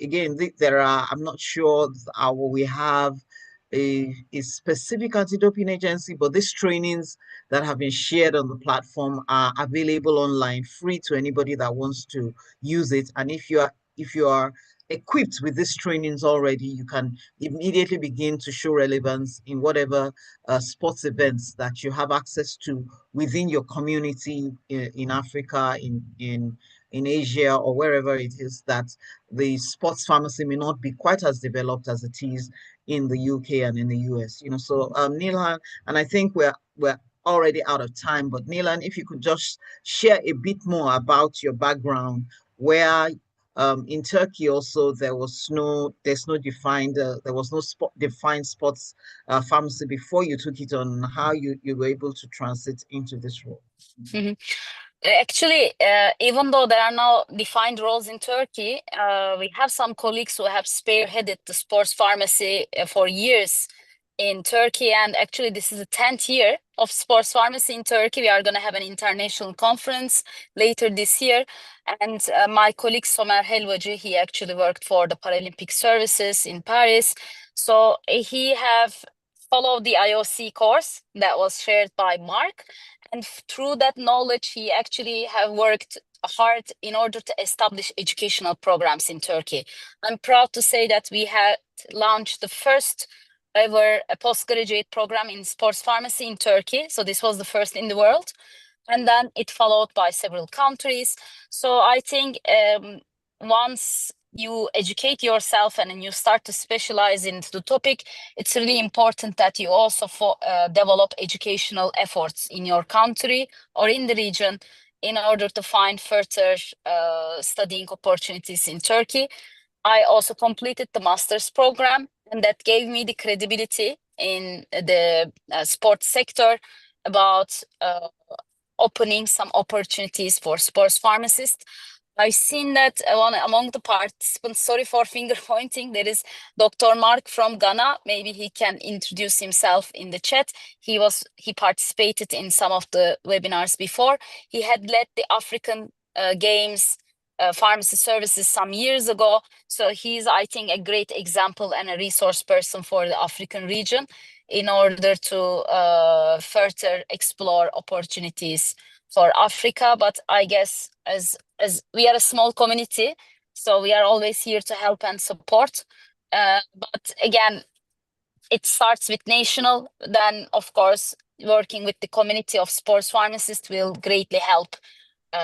Again, I'm not sure we have a specific anti-doping agency, but these trainings that have been shared on the platform are available online, free to anybody that wants to use it. And if you are equipped with these trainings already, you can immediately begin to show relevance in whatever sports events that you have access to within your community in Africa, in Asia, or wherever it is that the sports pharmacy may not be quite as developed as it is in the UK and in the US. So Neilhan, and I think we're already out of time, but Neilhan, if you could just share a bit more about your background, where In Turkey also, there's no defined, defined sports pharmacy before you took it on. How you were able to transit into this role? Mhm. Actually, even though there are no defined roles in Turkey, we have some colleagues who have spearheaded the sports pharmacy for years in Turkey. And actually, this is the 10th year of sports pharmacy in Turkey. We are going to have an international conference later this year. And my colleague Somer Helvacı, he actually worked for the Paralympic Services in Paris. So he have followed the IOC course that was shared by Mark. And through that knowledge, he actually have worked hard in order to establish educational programs in Turkey. I'm proud to say that we had launched the first ever postgraduate program in sports pharmacy in Turkey. So this was the first in the world. And then it followed by several countries. So I think once you educate yourself and then you start to specialize into the topic, it's really important that you also develop educational efforts in your country or in the region in order to find further studying opportunities in Turkey. I also completed the master's program, and that gave me the credibility in the sports sector about opening some opportunities for sports pharmacists. I've seen that among the participants, sorry for finger pointing, there is Dr. Mark from Ghana. Maybe he can introduce himself in the chat. He participated in some of the webinars before. He had led the African Games pharmacy services some years ago. So he's, I think, a great example and a resource person for the African region in order to further explore opportunities for Africa. But I guess as we are a small community, so we are always here to help and support. But again, it starts with national, then of course, working with the community of sports pharmacists will greatly help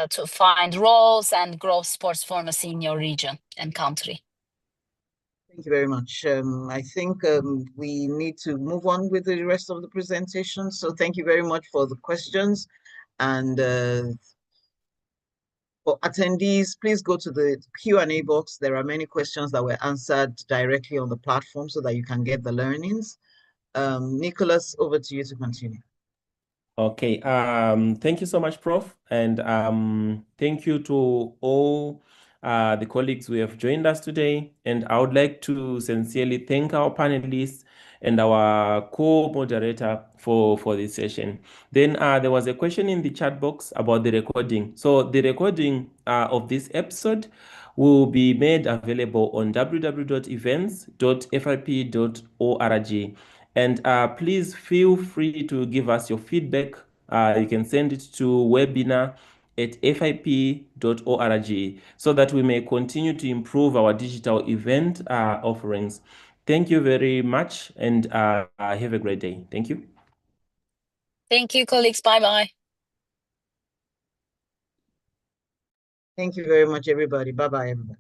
to find roles and grow sports pharmacy in your region and country. Thank you very much. I think we need to move on with the rest of the presentation. So thank you very much for the questions. And for attendees, please go to the Q&A box. There are many questions that were answered directly on the platform so that you can get the learnings. Nicholas, over to you to continue. Okay, thank you so much, Prof. And thank you to all the colleagues who have joined us today. And I would like to sincerely thank our panelists and our co-moderator for this session. Then there was a question in the chat box about the recording. So the recording of this episode will be made available on www.events.fip.org. And please feel free to give us your feedback. You can send it to webinar@fip.org so that we may continue to improve our digital event offerings. Thank you very much, and have a great day. Thank you. Thank you, colleagues. Bye-bye. Thank you very much, everybody. Bye-bye, everybody.